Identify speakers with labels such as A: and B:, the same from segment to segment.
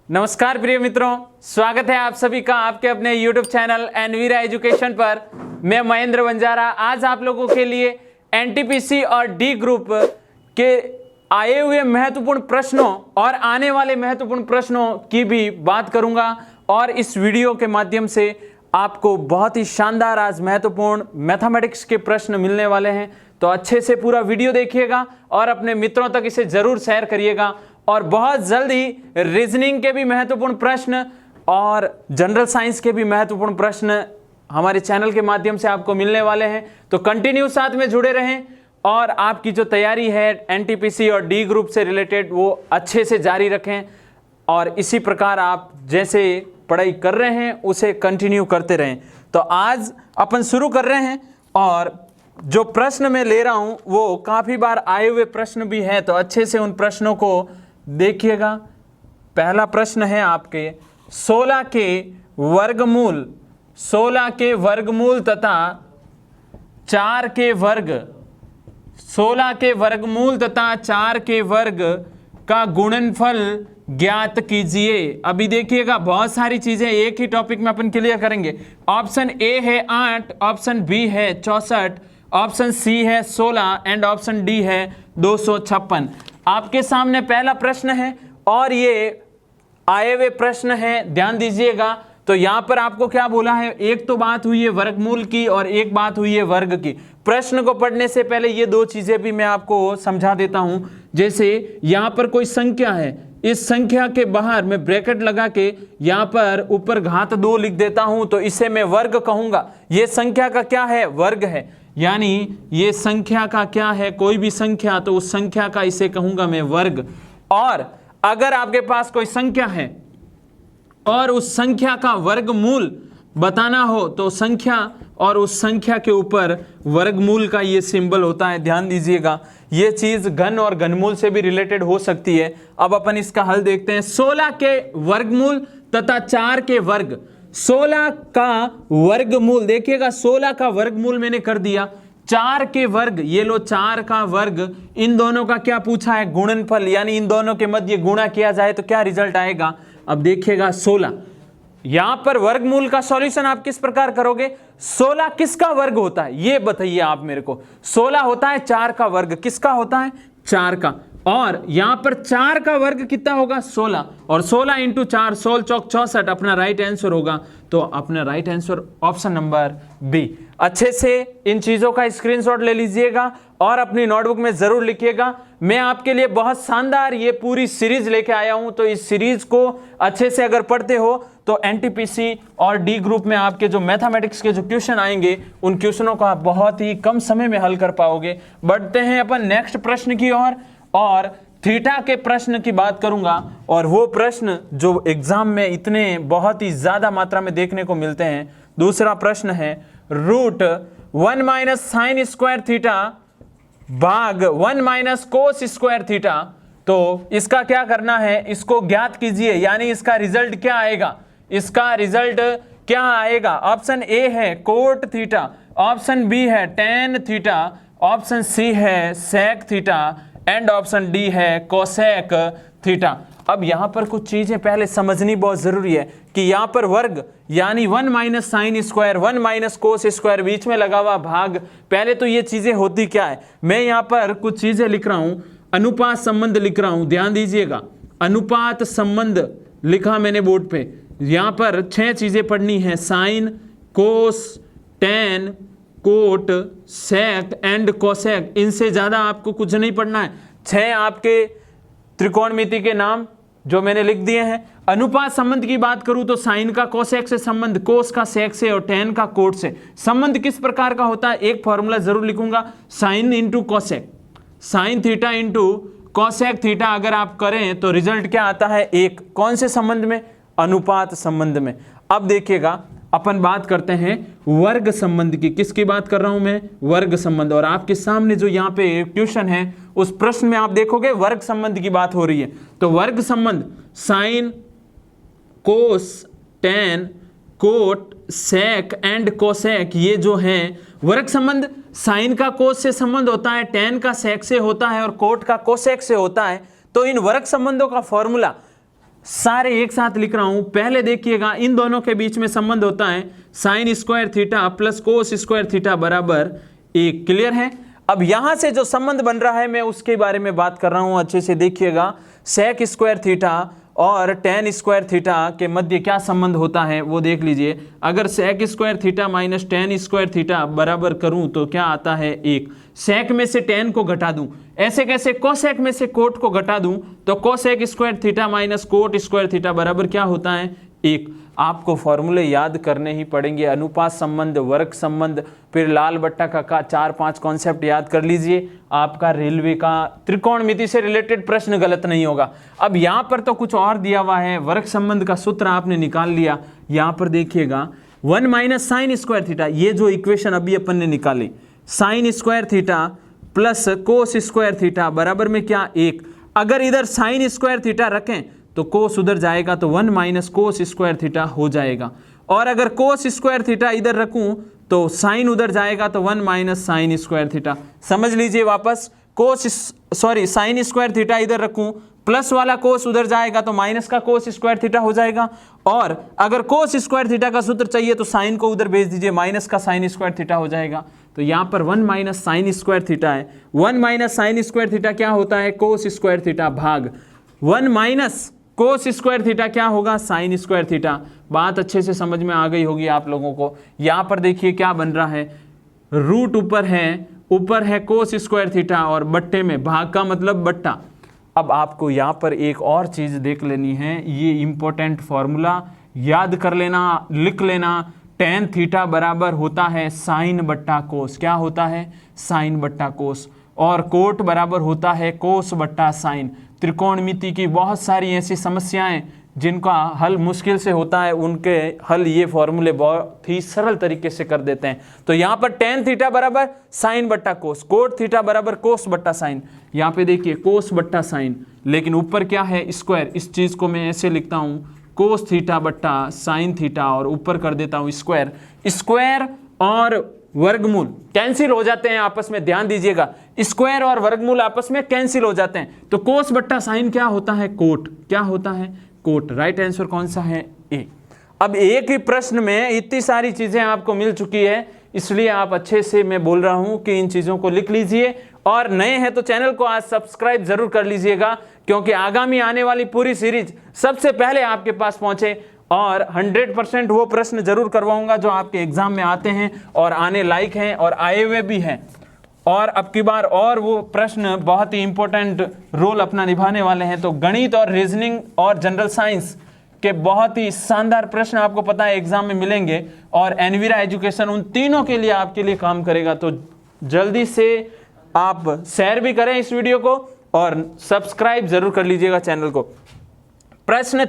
A: नमस्कार प्रिय मित्रों, स्वागत है आप सभी का आपके अपने YouTube चैनल एनवीरा एजुकेशन पर। मैं महेंद्र बंजारा आज आप लोगों के लिए एनटीपीसी और डी ग्रुप के आए हुए महत्वपूर्ण प्रश्नों और आने वाले महत्वपूर्ण प्रश्नों की भी बात करूंगा और इस वीडियो के माध्यम से आपको बहुत ही शानदार आज महत्वपूर्ण मैथमेटिक्स के प्रश्न मिलने वाले हैं। तो अच्छे से पूरा वीडियो देखिएगा और अपने मित्रों तक इसे जरूर शेयर करिएगा। और बहुत जल्द ही रीजनिंग के भी महत्वपूर्ण प्रश्न और जनरल साइंस के भी महत्वपूर्ण प्रश्न हमारे चैनल के माध्यम से आपको मिलने वाले हैं। तो कंटिन्यू साथ में जुड़े रहें और आपकी जो तैयारी है एनटीपीसी और डी ग्रुप से रिलेटेड वो अच्छे से जारी रखें और इसी प्रकार आप जैसे पढ़ाई कर रहे हैं उसे कंटिन्यू करते रहें। तो आज अपन शुरू कर रहे हैं और जो प्रश्न मैं ले रहा हूं वो काफ़ी बार आए हुए प्रश्न भी हैं, तो अच्छे से उन प्रश्नों को देखिएगा। पहला प्रश्न है आपके 16 के वर्गमूल तथा 4 के वर्ग 16 के वर्गमूल तथा 4 के वर्ग का गुणनफल ज्ञात कीजिए। अभी देखिएगा बहुत सारी चीजें एक ही टॉपिक में अपन क्लियर करेंगे। ऑप्शन ए है 8, ऑप्शन बी है 64, ऑप्शन सी है 16 एंड ऑप्शन डी है 256। आपके सामने पहला प्रश्न है और ये आए हुए प्रश्न है, ध्यान दीजिएगा। तो यहां पर आपको क्या बोला है, एक तो बात हुई है वर्गमूल की और एक बात हुई है वर्ग की। प्रश्न को पढ़ने से पहले ये दो चीजें भी मैं आपको समझा देता हूं। जैसे यहां पर कोई संख्या है, इस संख्या के बाहर मैं ब्रैकेट लगा के यहां पर ऊपर घात 2 लिख देता हूं तो इसे मैं वर्ग कहूंगा। ये संख्या का क्या है, वर्ग है। यानी ये संख्या का क्या है, कोई भी संख्या, तो उस संख्या का इसे कहूंगा मैं वर्ग। और अगर आपके पास कोई संख्या है और उस संख्या का वर्गमूल बताना हो तो संख्या और उस संख्या के ऊपर वर्गमूल का ये सिंबल होता है। ध्यान दीजिएगा, ये चीज घन और घनमूल से भी रिलेटेड हो सकती है। अब अपन इसका हल देखते हैं। 16 के वर्गमूल तथा 4 के वर्ग। 16 का वर्गमूल देखिएगा, 16 का वर्गमूल मैंने कर दिया। 4 के वर्ग, ये लो 4 का वर्ग, इन दोनों का क्या पूछा है, गुणनफल, यानी इन दोनों के मध्य गुणा किया जाए तो क्या रिजल्ट आएगा। अब देखिएगा 16, यहां पर वर्गमूल का सॉल्यूशन आप किस प्रकार करोगे। 16 किसका वर्ग होता है ये बताइए आप मेरे को। 16 होता है 4 का वर्ग। किसका होता है, 4 का। और यहां पर 4 का वर्ग कितना होगा, 16, और 16 इंटू 4, 16 चौक 64 अपना राइट आंसर होगा। तो अपना right answer option number B. अच्छे से इन चीजों का स्क्रीनशॉट ले लीजिएगा और अपनी नोटबुक में जरूर लिखिएगा। मैं आपके लिए बहुत शानदार ये पूरी सीरीज लेके आया हूं, तो इस सीरीज को अच्छे से अगर पढ़ते हो तो एनटीपीसी और डी ग्रुप में आपके जो मैथमेटिक्स के जो क्वेश्चन आएंगे उन क्वेश्चनों को आप बहुत ही कम समय में हल कर पाओगे। बढ़ते हैं अपन नेक्स्ट प्रश्न की ओर और थीटा के प्रश्न की बात करूंगा। और वो प्रश्न जो एग्जाम में इतने बहुत ही ज्यादा मात्रा में देखने को मिलते हैं। दूसरा प्रश्न है √1 माइनस साइन स्क्वायर थीटा भाग 1 माइनस कोस स्क्वायर थीटा। तो इसका क्या करना है, इसको ज्ञात कीजिए, यानी इसका रिजल्ट क्या आएगा। इसका रिजल्ट क्या आएगा। ऑप्शन ए है कोट थीटा, ऑप्शन बी है टेन थीटा, ऑप्शन सी है sec theta and option D है कोसेक थीटा। अब यहां पर कुछ चीजें पहले समझनी बहुत जरूरी है कि यहां पर वर्ग यानी 1 minus sine square, 1 minus cos square, बीच में लगा हुआ भाग। पहले तो ये चीजें होती क्या है, मैं यहां पर कुछ चीजें लिख रहा हूं, अनुपात संबंध लिख रहा हूं। ध्यान दीजिएगा, अनुपात संबंध लिखा मैंने बोर्ड पे। यहां पर 6 चीजें पढ़नी है, sine, cos, tan, cot, sec and cosec. इनसे ज्यादा आपको कुछ नहीं पढ़ना है। 6 आपके त्रिकोणमिति के नाम जो मैंने लिख दिए हैं। अनुपात संबंध की बात करूं तो साइन का कोसेक से संबंध, कोस का सेक से और टेन का कोट से। संबंध किस प्रकार का होता है, एक फॉर्मूला जरूर लिखूंगा, sine into cosec, sine theta into cosec theta अगर आप करें तो रिजल्ट क्या आता है, एक। कौन से संबंध में, अनुपात संबंध में। अब देखिएगा अपन बात करते हैं वर्ग संबंध की। किसकी बात कर रहा हूं मैं, वर्ग संबंध। और आपके सामने जो यहाँ पे क्वेश्चन है उस प्रश्न में आप देखोगे वर्ग संबंध की बात हो रही है। तो वर्ग संबंध sine, cos, tan, cot, sec and cosec, ये जो है वर्ग संबंध। साइन का कोस से संबंध होता है, टेन का सेक से होता है और कोट का कोसेक से होता है। तो इन वर्ग संबंधों का फॉर्मूला सारे एक साथ लिख रहा हूं। पहले देखिएगा इन दोनों के बीच में संबंध होता है sine square theta plus cos square theta बराबर 1। क्लियर है। अब यहां से जो संबंध बन रहा है मैं उसके बारे में बात कर रहा हूं, अच्छे से देखिएगा। सेक स्क्वायर थीटा और टेन स्क्वायर थीटा के मध्य क्या संबंध होता है वो देख लीजिए। अगर sec square theta minus tan square theta बराबर करूं तो क्या आता है 1। सेक में से टेन को घटा दूं, ऐसे कैसे, कोसेक में से कोट को घटा दूं तो cosec square theta minus cot square theta बराबर क्या होता है 1। आपको फॉर्मूले याद करने ही पड़ेंगे, अनुपात संबंध, वर्ग संबंध, फिर लाल बट्टा का 4-5 कॉन्सेप्ट याद कर लीजिए। आपका रेलवे का त्रिकोणमिति से रिलेटेड प्रश्न गलत नहीं होगा। अब यहाँ पर तो कुछ और दिया हुआ है, वर्ग संबंध का सूत्र आपने निकाल लिया। यहाँ पर देखिएगा 1 माइनस साइन स्क्वायर थीटा, ये जो इक्वेशन अभी अपन ने निकाली, sine square theta plus cos square theta बराबर में क्या 1। अगर इधर साइन स्क्वायर थीटा रखें तो कोस उधर जाएगा तो 1 माइनस कोस स्क्वायर थीटा हो जाएगा, और अगर कोस स्क्वायर थीटा इधर रखूं तो साइन उधर जाएगा तो 1 माइनस साइन स्क्वायर थीटा। समझ लीजिए वापस, साइन स्क्वायर थीटा इधर रखूं, प्लस वाला कोस उधर जाएगा तो माइनस का कोस स्क्वायर थीटा हो जाएगा, और अगर कोस स्क्वायर थीटा का सूत्र चाहिए तो साइन को उधर भेज दीजिए, माइनस का साइन स्क्वायर थीटा हो जाएगा। तो यहाँ पर 1 माइनस साइन स्क्वायर थीटा है। 1 माइनस साइन स्क्वायर थीटा क्या होता है, कोस स्क्वायर थीटा भाग 1 माइनस कोस स्क्वायर थीटा क्या होगा, साइन स्क्वायर थीटा। बात अच्छे से समझ में आ गई होगी आप लोगों को। यहाँ पर देखिए क्या बन रहा है, रूट ऊपर है कोस स्क्वायर थीटा और बट्टे में भाग का मतलब बट्टा। अब आपको यहाँ पर एक और चीज देख लेनी है, ये इंपॉर्टेंट फॉर्मूला याद कर लेना, लिख लेना। टेन थीटा बराबर होता है साइन बट्टा कोस, क्या होता है, साइन बट्टा कोस, और कोट बराबर होता है कोस बट्टा साइन। त्रिकोणमिति की बहुत सारी ऐसी समस्याएं जिनका हल मुश्किल से होता है, उनके हल ये फॉर्मूले बहुत ही सरल तरीके से कर देते हैं। तो यहाँ पर टेन थीटा बराबर साइन बट्टा कोस, कोट थीटा बराबर कोस बट्टा साइन। यहाँ पे देखिए कोस बट्टा साइन, लेकिन ऊपर क्या है स्क्वायर, इस चीज को मैं ऐसे लिखता हूँ कोस थीटा बट्टा साइन थीटा, और ऊपर कर देता हूँ स्क्वायर। स्क्वायर और वर्गमूल कैंसिल हो जाते हैं आपस में, ध्यान दीजिएगा, स्क्वायर और वर्गमूल आपस में कैंसिल हो जाते हैं। तो कोस बट्टा साइन क्या होता है, कोट, क्या होता है, कोट। राइट आंसर कौन सा है, ए। अब एक ही प्रश्न में इतनी सारी चीजें आपको मिल चुकी है, इसलिए आप अच्छे से मैं बोल रहा हूं कि इन चीजों को लिख लीजिए, और नए हैं तो चैनल को आज सब्सक्राइब जरूर कर लीजिएगा, क्योंकि आगामी आने वाली पूरी सीरीज सबसे पहले आपके पास पहुंचे। और 100% वो प्रश्न जरूर करवाऊंगा जो आपके एग्जाम में आते हैं और आने लायक हैं और आए हुए भी हैं। और अब की बार और वो प्रश्न बहुत ही इंपॉर्टेंट रोल अपना निभाने वाले हैं। तो गणित और रीजनिंग और जनरल साइंस के बहुत ही शानदार प्रश्न आपको पता है एग्जाम में मिलेंगे, और एनवीरा एजुकेशन उन तीनों के लिए आपके लिए काम करेगा। तो जल्दी से आप शेयर भी करें इस वीडियो को और सब्सक्राइब जरूर कर लीजिएगा चैनल को। प्रश्न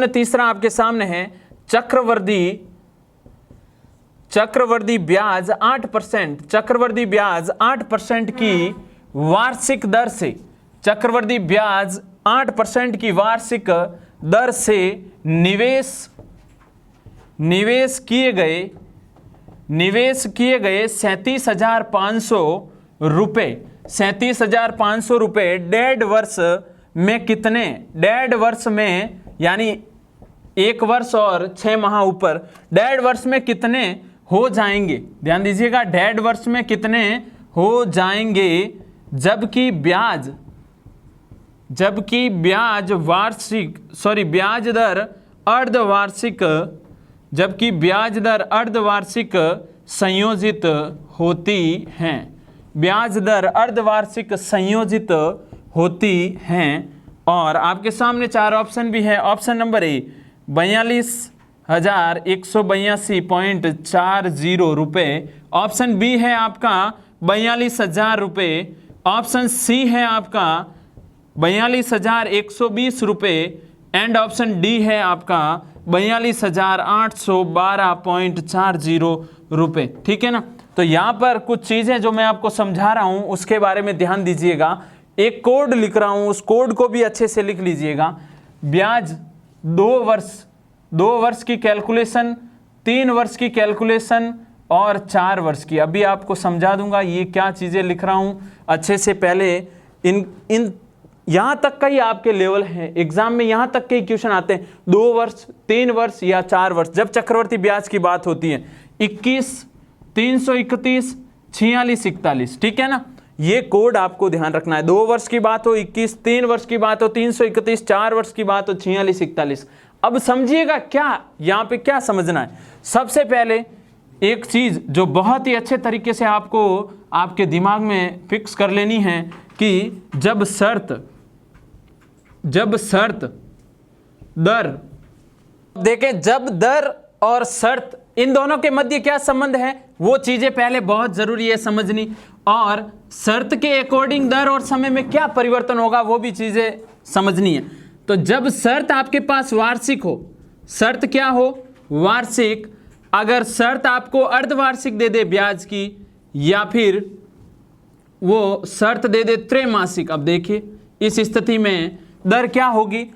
A: तीसरा आपके सामने है, चक्रवर्ती ब्याज 8%, चक्रवर्ती ब्याज 8% की वार्षिक दर से, चक्रवर्ती ब्याज 8% की वार्षिक दर से निवेश किए गए 37,500 रुपए डेढ़ वर्ष में कितने, डेढ़ वर्ष में यानी 1 वर्ष और 6 माह ऊपर, डेढ़ वर्ष में कितने हो जाएंगे। ध्यान दीजिएगा, डेढ़ वर्ष में कितने हो जाएंगे, जबकि ब्याज दर अर्धवार्षिक संयोजित होती हैं, ब्याज दर अर्धवार्षिक संयोजित होती हैं। और आपके सामने 4 ऑप्शन भी है। ऑप्शन नंबर ए 42,182.40 रुपए, ऑप्शन बी है आपका 42,000 रुपए, ऑप्शन सी है आपका 42,120 रुपए, एंड ऑप्शन डी है आपका 42,812.40 रुपए। ठीक है ना। तो यहाँ पर कुछ चीजें जो मैं आपको समझा रहा हूं उसके बारे में ध्यान दीजिएगा। एक कोड लिख रहा हूं, उस कोड को भी अच्छे से लिख लीजिएगा। ब्याज 2 वर्ष की कैलकुलेशन, 3 वर्ष की कैलकुलेशन और 4 वर्ष की। अभी आपको समझा दूंगा ये क्या चीजें लिख रहा हूं अच्छे से। पहले इन यहां तक का ही आपके लेवल है, एग्जाम में यहां तक के ही क्वेश्चन आते हैं, 2 वर्ष 3 वर्ष या 4 वर्ष जब चक्रवर्ती ब्याज की बात होती है। 21, 331, 46, 41, ठीक है ना, ये कोड आपको ध्यान रखना है। 2 वर्ष की बात हो 21, 3 वर्ष की बात हो 331, 4 वर्ष की बात हो 46, 41। अब समझिएगा क्या यहां पे क्या समझना है। सबसे पहले एक चीज जो बहुत ही अच्छे तरीके से आपको आपके दिमाग में फिक्स कर लेनी है कि जब शर्त दर, देखें जब दर और शर्त इन दोनों के मध्य क्या संबंध है, वो चीजें पहले बहुत जरूरी है समझनी, और शर्त के अकॉर्डिंग दर और समय में क्या परिवर्तन होगा वो भी चीजें समझनी है। तो जब शर्त आपके पास वार्षिक हो, शर्त क्या हो, वार्षिक, अगर शर्त आपको अर्धवार्षिक दे दे ब्याज की, या फिर वो शर्त दे दे त्रैमासिक, अब देखिए इस स्थिति में दर क्या होगी,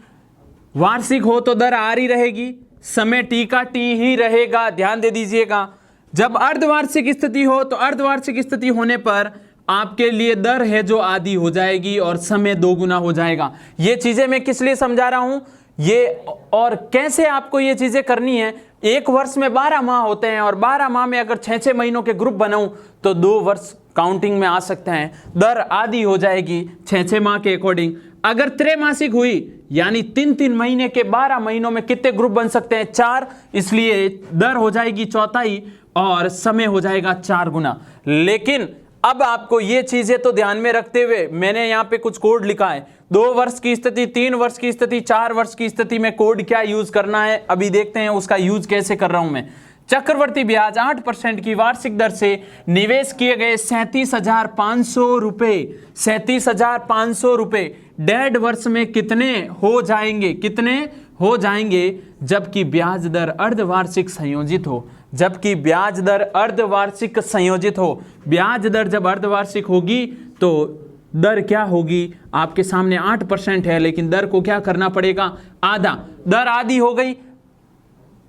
A: वार्षिक हो तो दर आर ही रहेगी, समय टी का टी ही रहेगा, ध्यान दे दीजिएगा। जब अर्धवार्षिक स्थिति हो तो अर्धवार्षिक स्थिति होने पर आपके लिए दर है जो आधी हो जाएगी और समय 2 गुना हो जाएगा। ये चीजें मैं किस लिए समझा रहा हूं, ये और कैसे आपको ये चीजें करनी है। एक वर्ष में 12 माह होते हैं और 12 माह में अगर 6-6 महीनों के ग्रुप बनाऊं तो 2 वर्ष काउंटिंग में आ सकते हैं, दर आधी हो जाएगी 6-6 माह के अकॉर्डिंग। अगर त्रैमासिक हुई यानी 3-3 महीने के 12 महीनों में कितने ग्रुप बन सकते हैं, 4, इसलिए दर हो जाएगी चौथाई और समय हो जाएगा 4 गुना। लेकिन अब आपको ये चीजें तो ध्यान में रखते हुए मैंने यहाँ पे कुछ कोड लिखा है। 2 वर्ष की स्थिति, 3 वर्ष की स्थिति, 4 वर्ष की स्थिति में कोड क्या यूज करना है, अभी देखते हैं उसका यूज कैसे कर रहा हूं मैं। चक्रवर्ती ब्याज 8% की वार्षिक दर से निवेश किए गए 37,500 रुपए, 37,500 रुपए 1.5 वर्ष में कितने हो जाएंगे, कितने हो जाएंगे, जबकि ब्याज दर अर्धवार्षिक संयोजित हो, जबकि ब्याज दर अर्धवार्षिक संयोजित हो। ब्याज दर जब अर्धवार्षिक होगी तो दर क्या होगी, आपके सामने 8% है लेकिन दर को क्या करना पड़ेगा, आधा, दर आधी हो गई,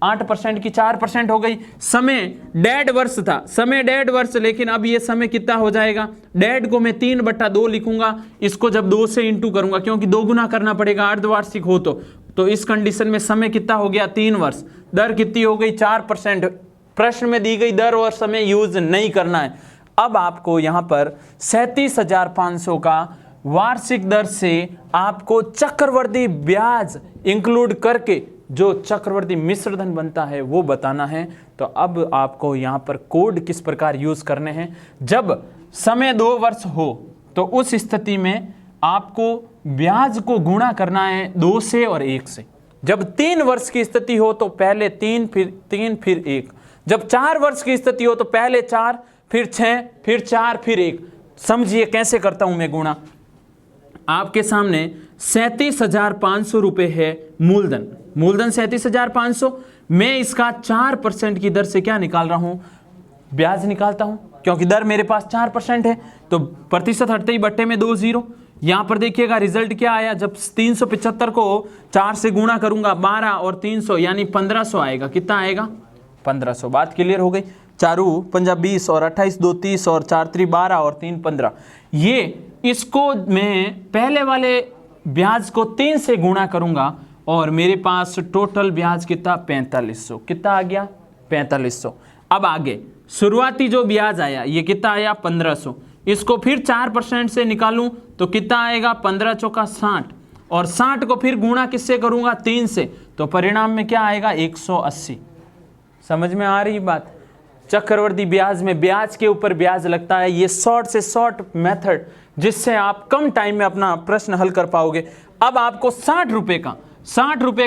A: 8% की 4% हो गई। समय 1.5 वर्ष था, समय 1.5 वर्ष, लेकिन अब ये समय कितना हो जाएगा, 1.5 को मैं 3/2 लिखूंगा, इसको जब 2 से इंटू करूंगा क्योंकि 2 गुना करना पड़ेगा अर्धवार्षिक हो तो इस कंडीशन में समय कितना हो गया, 3 वर्ष, दर कितनी हो गई 4%। प्रश्न में दी गई दर और समय यूज नहीं करना है। अब आपको यहां पर 37,500 का वार्षिक दर से आपको चक्रवर्ती ब्याज इंक्लूड करके जो चक्रवर्ती मिश्रधन बनता है वो बताना है। तो अब आपको यहां पर कोड किस प्रकार यूज करने हैं, जब समय 2 वर्ष हो तो उस स्थिति में आपको ब्याज को गुणा करना है 2 से और 1 से। जब 3 वर्ष की स्थिति हो तो पहले 3 फिर 1। जब 4 वर्ष की स्थिति हो तो पहले 4 फिर 6 फिर 4 फिर 1। समझिए कैसे करता हूं मैं गुणा। आपके सामने 37,500 रुपए है मूलधन, मूलधन 37,500, मैं इसका 4% की दर से क्या निकाल रहा हूं, ब्याज निकालता हूं, क्योंकि दर मेरे पास 4% है तो प्रतिशत हटते ही बट्टे में 2 0। यहां पर देखिएगा रिजल्ट क्या आया, जब 375 को 4 से गुणा करूंगा 12 और 300 यानी 1500 आएगा। कितना आएगा, 1500। बात क्लियर हो गई। 4 पंजा 20 और 28 2 30 और 4 3 12 और 3 15। ये इसको मैं पहले वाले ब्याज को 3 से गुणा करूंगा और मेरे पास टोटल ब्याज कितना 4500। कितना आ गया 4500। अब आगे शुरुआती जो ब्याज आया ये कितना आया 1500। इसको फिर 4% से निकालूं तो कितना आएगा 15 चौका 60 और 60 को फिर गुणा किससे करूंगा 3 से, तो परिणाम में क्या आएगा 180। समझ में आ रही बात। चक्रवर्ती ब्याज में ब्याज के ऊपर ब्याज लगता है, ये शॉर्ट से शॉर्ट मेथड जिससे आप कम टाइम में अपना प्रश्न हल कर पाओगे। अब आपको 60 रुपए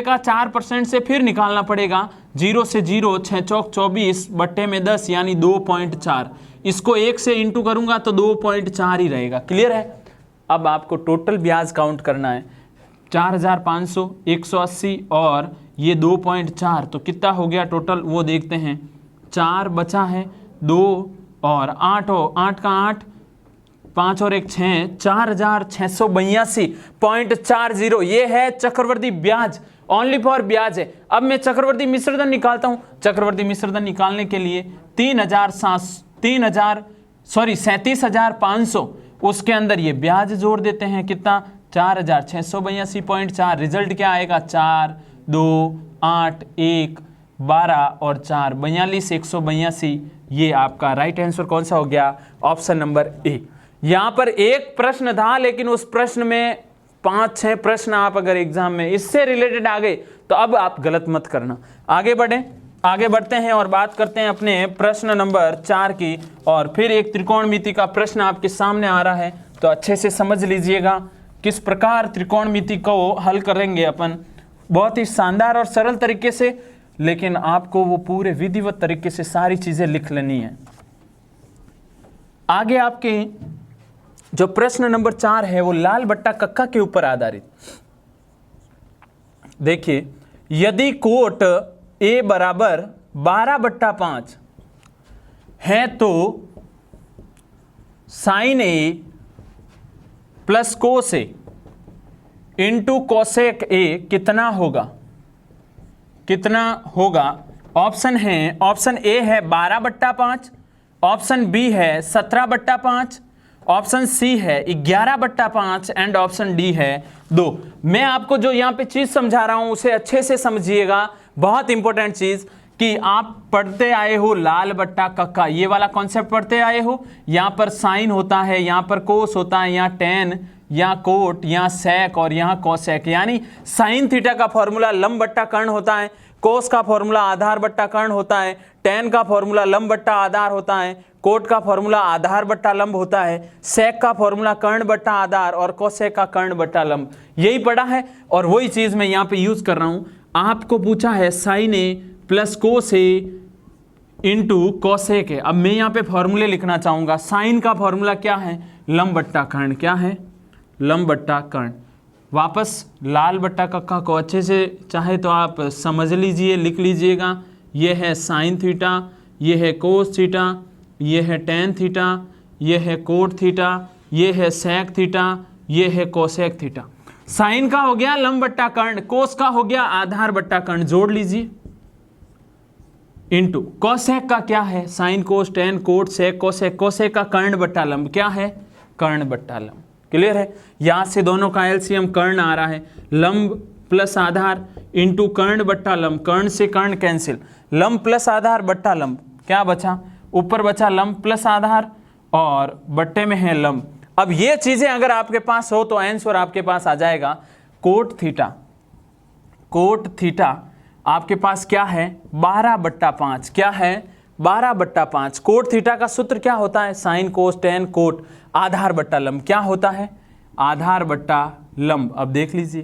A: का 4% से फिर निकालना पड़ेगा। 0 से 0 6 चौक 24 बट्टे में 10 यानी 2.4। इसको 1 से इंटू करूंगा तो 2.4 ही रहेगा। क्लियर है। अब आपको टोटल ब्याज काउंट करना है 4,500, 180 और ये 2.4, तो कितना हो गया टोटल वो देखते हैं। 4 बचा है, 2 और 8 हो, 8 का 8, 5 और 1 6, 4,682.40। ये है चक्रवर्ती ब्याज, ओनली फॉर ब्याज है। अब मैं चक्रवर्ती मिश्रधन निकालता हूं। चक्रवर्ती मिश्रधन निकालने के लिए 37,500 उसके अंदर ये ब्याज जोड़ देते हैं। कितना 4682.4। रिजल्ट क्या आएगा 4, 2, 8, 1, 12 और 4 42, 182। ये आपका राइट आंसर कौन सा हो गया? Option number A. यहां पर एक प्रश्न था, लेकिन उस प्रश्न में 5-6 प्रश्न आप अगर एग्जाम में इससे रिलेटेड आ गए तो अब आप गलत मत करना। आगे बढ़ते हैं और बात करते हैं अपने प्रश्न नंबर 4 की। और फिर एक त्रिकोणमिति का प्रश्न आपके सामने आ रहा है, तो अच्छे से समझ लीजिएगा किस प्रकार त्रिकोणमिति को हल करेंगे अपन। बहुत ही शानदार और सरल तरीके से, लेकिन आपको वो पूरे विधिवत तरीके से सारी चीजें लिख लेनी है। आगे आपके जो प्रश्न नंबर 4 है वो लाल बट्टा कक्का के ऊपर आधारित। देखिए, यदि कोट ए बराबर 12/5 है तो sine A plus cos A into cosec A कितना होगा? ऑप्शन ए है 12/5, ऑप्शन बी है 17/5, ऑप्शन सी है 11/5 एंड ऑप्शन डी है 2। मैं आपको जो यहां पे चीज समझा रहा हूं उसे अच्छे से समझिएगा। बहुत इंपॉर्टेंट चीज कि आप पढ़ते आए हो लाल बट्टा कक्का, ये वाला कॉन्सेप्ट पढ़ते आए हो। यहां पर साइन होता है, यहां पर कोस होता है, यहां टेन, यहाँ कोट, यहाँ सेक और यहाँ कोसेक। यानी साइन थीटा का फॉर्मूला लंब बट्टा कर्ण होता है, कोस का फॉर्मूला आधार बट्टा कर्ण होता है, टेन का फॉर्मूला लंब बट्टा आधार होता है, कोट का फॉर्मूला आधार बट्टा लंब होता है, सेक का फॉर्मूला कर्ण बट्टा आधार और कोसेक का कर्ण बट्टा लंब। यही पढ़ा है और वही चीज मैं यहाँ पे यूज कर रहा हूं। आपको पूछा है sine A plus cos A into cosec A. अब मैं यहाँ पे फॉर्मूले लिखना चाहूंगा। साइन का फॉर्मूला क्या है? लंब बट्टा कर्ण। क्या है? लंब बट्टा कर्ण। वापस लाल बट्टा कक्का को अच्छे से चाहे तो आप समझ लीजिए, लिख लीजिएगा। ये है साइन थीटा, ये है कोस थीटा, ये है टेन थीटा, ये है कोट थीटा, ये है सेक थीटा, ये है कोसेक थीटा। साइन का हो गया लंब बट्टा कर्ण, कोस का हो गया आधार बट्टा कर्ण, जोड़ लीजिए, इंटू कोसेक का क्या है? Sine cos tan cot sec cosec. Cosec का कर्ण बट्टा लंब क्या है? कर्ण बट्टा लंब। क्लियर है? यहां से दोनों का एलसीएम कर्ण आ रहा है, लंब प्लस आधार इंटू कर्ण बट्टा लंब। कर्ण से कर्ण कैंसिल, लंब प्लस आधार बट्टा लंब, क्या बचा? ऊपर बचा लंब प्लस आधार और बट्टे में है लंब। अब ये चीजें अगर आपके पास हो तो आंसर आपके पास आ जाएगा कोट थीटा। कोट थीटा आपके पास क्या है? 12/5। क्या है? 12/5। कोट थीटा का सूत्र क्या होता है? साइन कोस टेन कोट आधार बट्टा लंब। क्या होता है? आधार बट्टा लंब। अब देख लीजिए,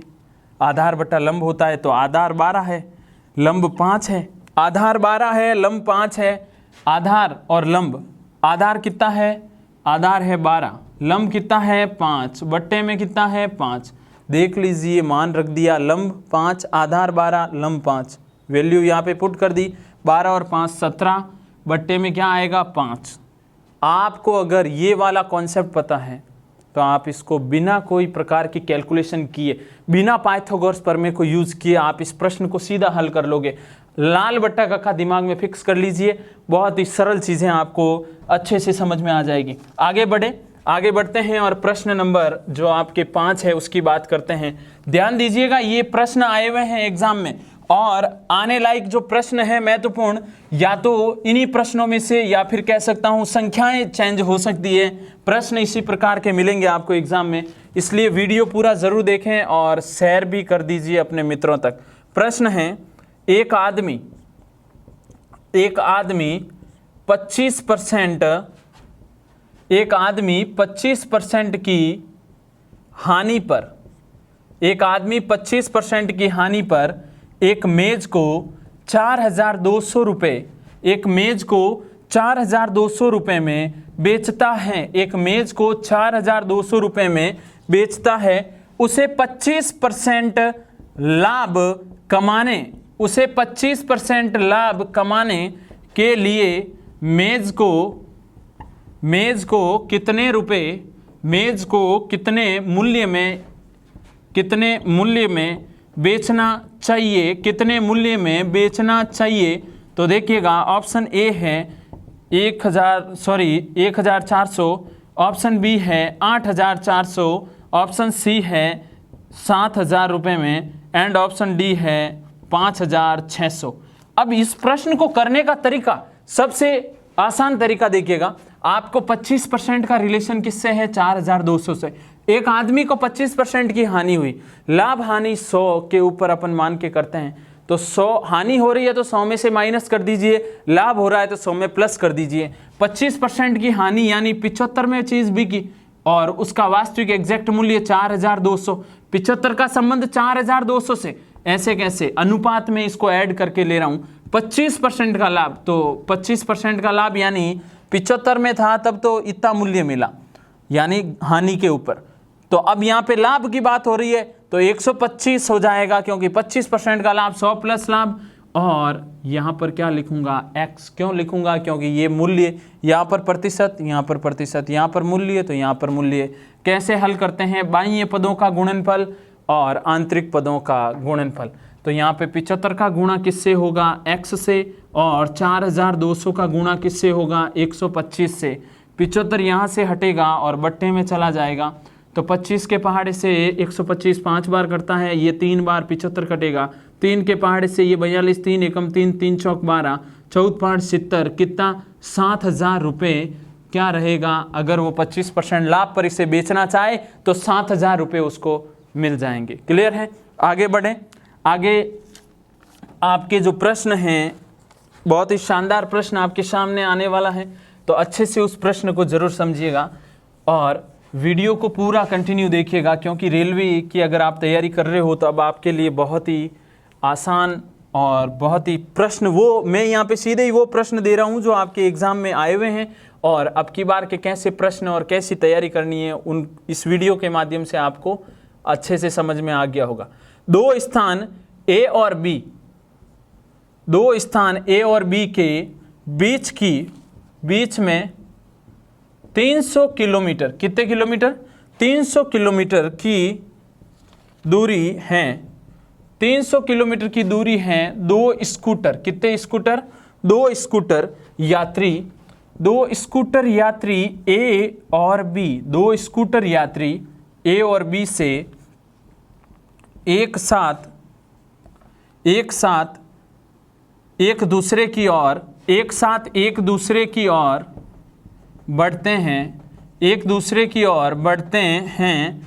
A: आधार बट्टा लंब होता है तो आधार 12 है, लंब 5 है। आधार 12 है, लंब 5 है। आधार और लंब, आधार कितना है? आधार है 12, लंब कितना है? 5, बट्टे में कितना है? 5। देख लीजिए, मान रख दिया, लंब 5 आधार 12 लंब 5। वैल्यू यहाँ पे पुट कर दी, 12 और 5 17, बट्टे में क्या आएगा? 5। आपको अगर ये वाला कॉन्सेप्ट पता है तो आप इसको बिना कोई प्रकार की कैलकुलेशन किए, बिना पाइथागोरस प्रमेय को यूज किए आप इस प्रश्न को सीधा हल कर लोगे। लाल बट्टा कक्का दिमाग में फिक्स कर लीजिए, बहुत ही सरल चीजें आपको अच्छे से समझ में आ जाएगी। आगे बढ़ते हैं और प्रश्न नंबर जो आपके 5 है उसकी बात करते हैं। ध्यान दीजिएगा, ये प्रश्न आए हुए हैं एग्जाम में और आने लायक जो प्रश्न है महत्वपूर्ण, या तो इन्हीं प्रश्नों में से या फिर कह सकता हूं संख्याएं चेंज हो सकती है। प्रश्न इसी प्रकार के मिलेंगे आपको एग्जाम में, इसलिए वीडियो पूरा जरूर देखें और शेयर भी कर दीजिए अपने मित्रों तक। प्रश्न है, एक आदमी 25% की हानि पर, एक आदमी 25% की हानि पर एक मेज को 4,200 रुपये, एक मेज को 4,200 रुपये में बेचता है। एक मेज को 4,200 रुपये में बेचता है। उसे 25% लाभ कमाने, उसे 25% लाभ कमाने के लिए मेज को कितने रुपए, मेज को कितने मूल्य में बेचना चाहिए, कितने मूल्य में बेचना चाहिए? तो देखिएगा, ऑप्शन ए है 1,400, ऑप्शन बी है 8,400, ऑप्शन सी है 7,000 रुपये में एंड ऑप्शन डी है 5,600। अब इस प्रश्न को करने का तरीका, सबसे आसान तरीका देखिएगा, आपको 25% का रिलेशन किससे है? 4,200 से। एक आदमी को 25% की हानि हुई, लाभ हानि 100 के ऊपर अपन मान के करते हैं, तो 100 हानि हो रही है तो 100 में से माइनस कर दीजिए, लाभ हो रहा है तो 100 में प्लस कर दीजिए। 25% की हानि यानी 75 में चीज बिकी और उसका वास्तविक एग्जैक्ट मूल्य 4,200। 75 का संबंध 4,200 से, ऐसे कैसे? अनुपात में इसको ऐड करके ले रहा हूं। 25% का लाभ, तो 25% का लाभ यानी 75 में था तब तो इतना मूल्य मिला, यानी हानि के ऊपर। तो अब यहाँ पे लाभ की बात हो रही है तो 125 हो जाएगा, क्योंकि 25% का लाभ 100 प्लस लाभ। और यहाँ पर क्या लिखूंगा? x। क्यों लिखूंगा? क्योंकि ये मूल्य, यहाँ पर प्रतिशत, यहाँ पर प्रतिशत, यहाँ पर मूल्य, तो यहाँ पर मूल्य। कैसे हल करते हैं? बाह्य पदों का गुणनफल और आंतरिक पदों का गुणनफल। तो यहाँ पे 75 का गुणा किससे होगा? x से, और 4,200 का गुणा किससे होगा? 125 से। 75 यहाँ से हटेगा और बट्टे में चला जाएगा, तो 25 के पहाड़े से 125 5 बार करता है, ये 3 बार 75 कटेगा। 3 के पहाड़े से ये 42, 3 एकम 3, 3 चौक 12, 14 पहाड़ 70, कितना? 7,000 रुपये क्या रहेगा? अगर वो 25% लाभ पर इसे बेचना चाहे तो 7,000 रुपये उसको मिल जाएंगे। क्लियर है? आगे बढ़ें। आगे आपके जो प्रश्न हैं, बहुत ही शानदार प्रश्न आपके सामने आने वाला है, तो अच्छे से उस प्रश्न को जरूर समझिएगा और वीडियो को पूरा कंटिन्यू देखिएगा, क्योंकि रेलवे की अगर आप तैयारी कर रहे हो तो अब आपके लिए बहुत ही आसान और बहुत ही प्रश्न, वो मैं यहाँ पे सीधे ही वो प्रश्न दे रहा हूँ जो आपके एग्ज़ाम में आए हुए हैं, और अब की बार के कैसे प्रश्न और कैसी तैयारी करनी है उन इस वीडियो के माध्यम से आपको अच्छे से समझ में आ गया होगा। दो स्थान ए और बी के बीच में 300 किलोमीटर, कितने किलोमीटर? 300 किलोमीटर की दूरी है। 300 किलोमीटर की दूरी है। दो स्कूटर, कितने स्कूटर? 2 स्कूटर यात्री, 2 स्कूटर यात्री ए और बी, 2 स्कूटर यात्री ए और बी से एक साथ एक दूसरे की ओर बढ़ते हैं, एक दूसरे की ओर बढ़ते हैं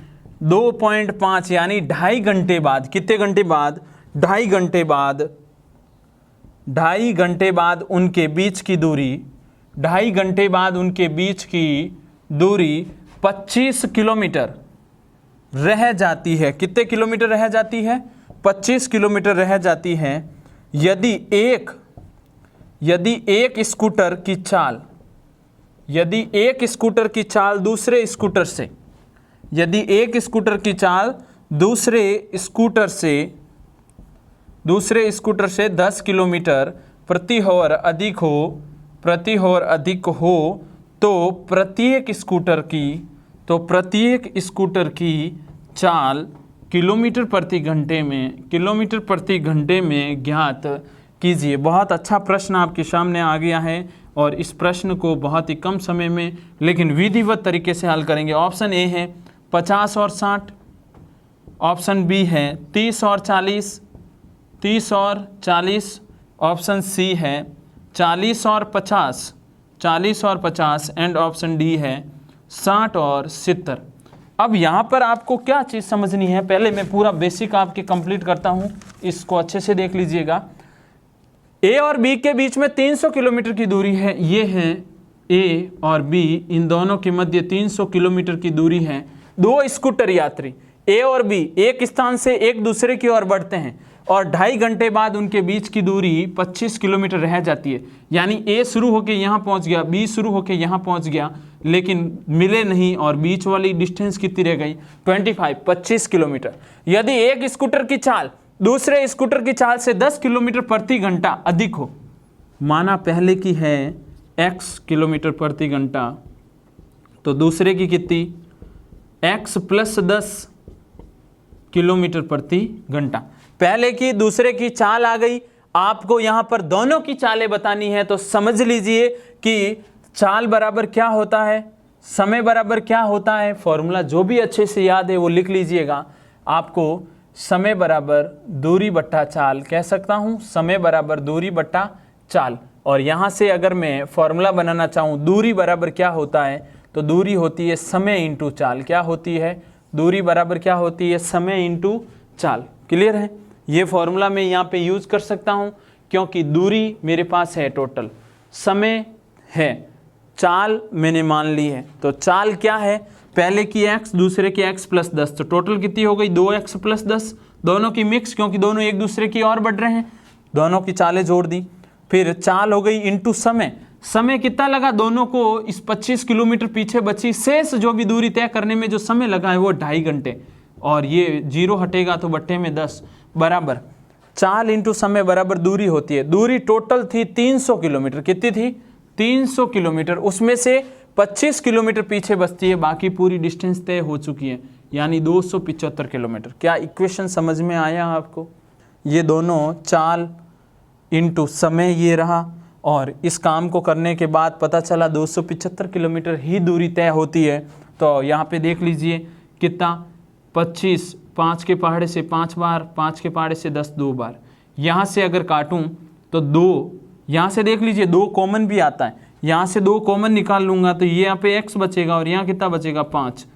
A: 2.5 यानी 2.5 घंटे बाद। कितने घंटे बाद? 2.5 घंटे बाद। 2.5 घंटे बाद उनके बीच की दूरी, 2.5 घंटे बाद उनके बीच की दूरी 25 किलोमीटर रह जाती है। कितने किलोमीटर रह जाती है? 25 किलोमीटर रह जाती है। यदि एक स्कूटर की चाल, यदि एक स्कूटर की चाल दूसरे स्कूटर से, यदि एक स्कूटर की चाल दूसरे स्कूटर से 10 किलोमीटर प्रति हॉवर अधिक हो तो प्रत्येक स्कूटर की चाल किलोमीटर प्रति घंटे में ज्ञात कीजिए। बहुत अच्छा प्रश्न आपके सामने आ गया है और इस प्रश्न को बहुत ही कम समय में लेकिन विधिवत तरीके से हल करेंगे। ऑप्शन ए है 50 और 60, ऑप्शन बी है 30 और 40, ऑप्शन सी है 40 और 50 एंड ऑप्शन डी है 60 और 70। अब यहाँ पर आपको क्या चीज़ समझनी है, पहले मैं पूरा बेसिक आपके कंप्लीट करता हूँ, इसको अच्छे से देख लीजिएगा। ए और बी के बीच में 300 किलोमीटर की दूरी है, ये है ए और बी, इन दोनों के मध्य 300 किलोमीटर की दूरी है। 2 स्कूटर यात्री ए और बी एक स्थान से एक दूसरे की ओर बढ़ते हैं और 2.5 घंटे बाद उनके बीच की दूरी 25 किलोमीटर रह जाती है। यानी ए शुरू होकर यहाँ पहुँच गया, बी शुरू होकर यहाँ पहुँच गया, लेकिन मिले नहीं और बीच वाली डिस्टेंस कितनी रह गई? 25 किलोमीटर। यदि एक स्कूटर की चाल दूसरे स्कूटर की चाल से 10 किलोमीटर प्रति घंटा अधिक हो, माना पहले की है x किलोमीटर प्रति घंटा, तो दूसरे की कितनी? x प्लस 10 किलोमीटर प्रति घंटा। पहले की दूसरे की चाल आ गई, आपको यहां पर दोनों की चालें बतानी है, तो समझ लीजिए कि चाल बराबर क्या होता है? समय बराबर क्या होता है, फॉर्मूला जो भी अच्छे से याद है वो लिख लीजिएगा। आपको समय बराबर दूरी बट्टा चाल कह सकता हूँ, समय बराबर दूरी बट्टा चाल। और यहाँ से अगर मैं फॉर्मूला बनाना चाहूँ, दूरी बराबर क्या होता है, तो दूरी होती है समय इंटू चाल। क्या होती है, दूरी बराबर क्या होती है, समय इंटू चाल। क्लियर है, ये फॉर्मूला मैं यहाँ पे यूज़ कर सकता हूँ क्योंकि दूरी मेरे पास है टोटल, समय है, चाल मैंने मान ली है। तो चाल क्या है, पहले की x दूसरे की x प्लस 10, तो टोटल कितनी हो गई 2x प्लस 10, दोनों की मिक्स क्योंकि दोनों एक दूसरे की और बढ़ रहे हैं, दोनों की चालें जोड़ दी। फिर चाल हो गई इंटू समय, समय कितना लगा दोनों को, इस 25 किलोमीटर पीछे बची शेष जो भी दूरी तय करने में जो समय लगा है वो 2.5 घंटे, और ये 0 हटेगा तो बट्टे में 10 बराबर चाल इंटू समय बराबर दूरी होती है। दूरी टोटल थी 300 किलोमीटर, कितनी थी 300 किलोमीटर, उसमें से 25 किलोमीटर पीछे बचती है, बाकी पूरी डिस्टेंस तय हो चुकी है, यानी 275 किलोमीटर। क्या इक्वेशन समझ में आया आपको, ये दोनों चाल इंटू समय ये रहा, और इस काम को करने के बाद पता चला 275 किलोमीटर ही दूरी तय होती है। तो यहाँ पे देख लीजिए कितना, 25, 5 के पहाड़े से 5 बार, 5 के पहाड़े से 10 2 बार, यहाँ से अगर काटूँ तो 2, यहाँ से देख लीजिए 2 कॉमन भी आता है, यहाँ से 2 कॉमन निकाल लूँगा तो ये यहाँ पे x बचेगा और यहाँ कितना बचेगा 5,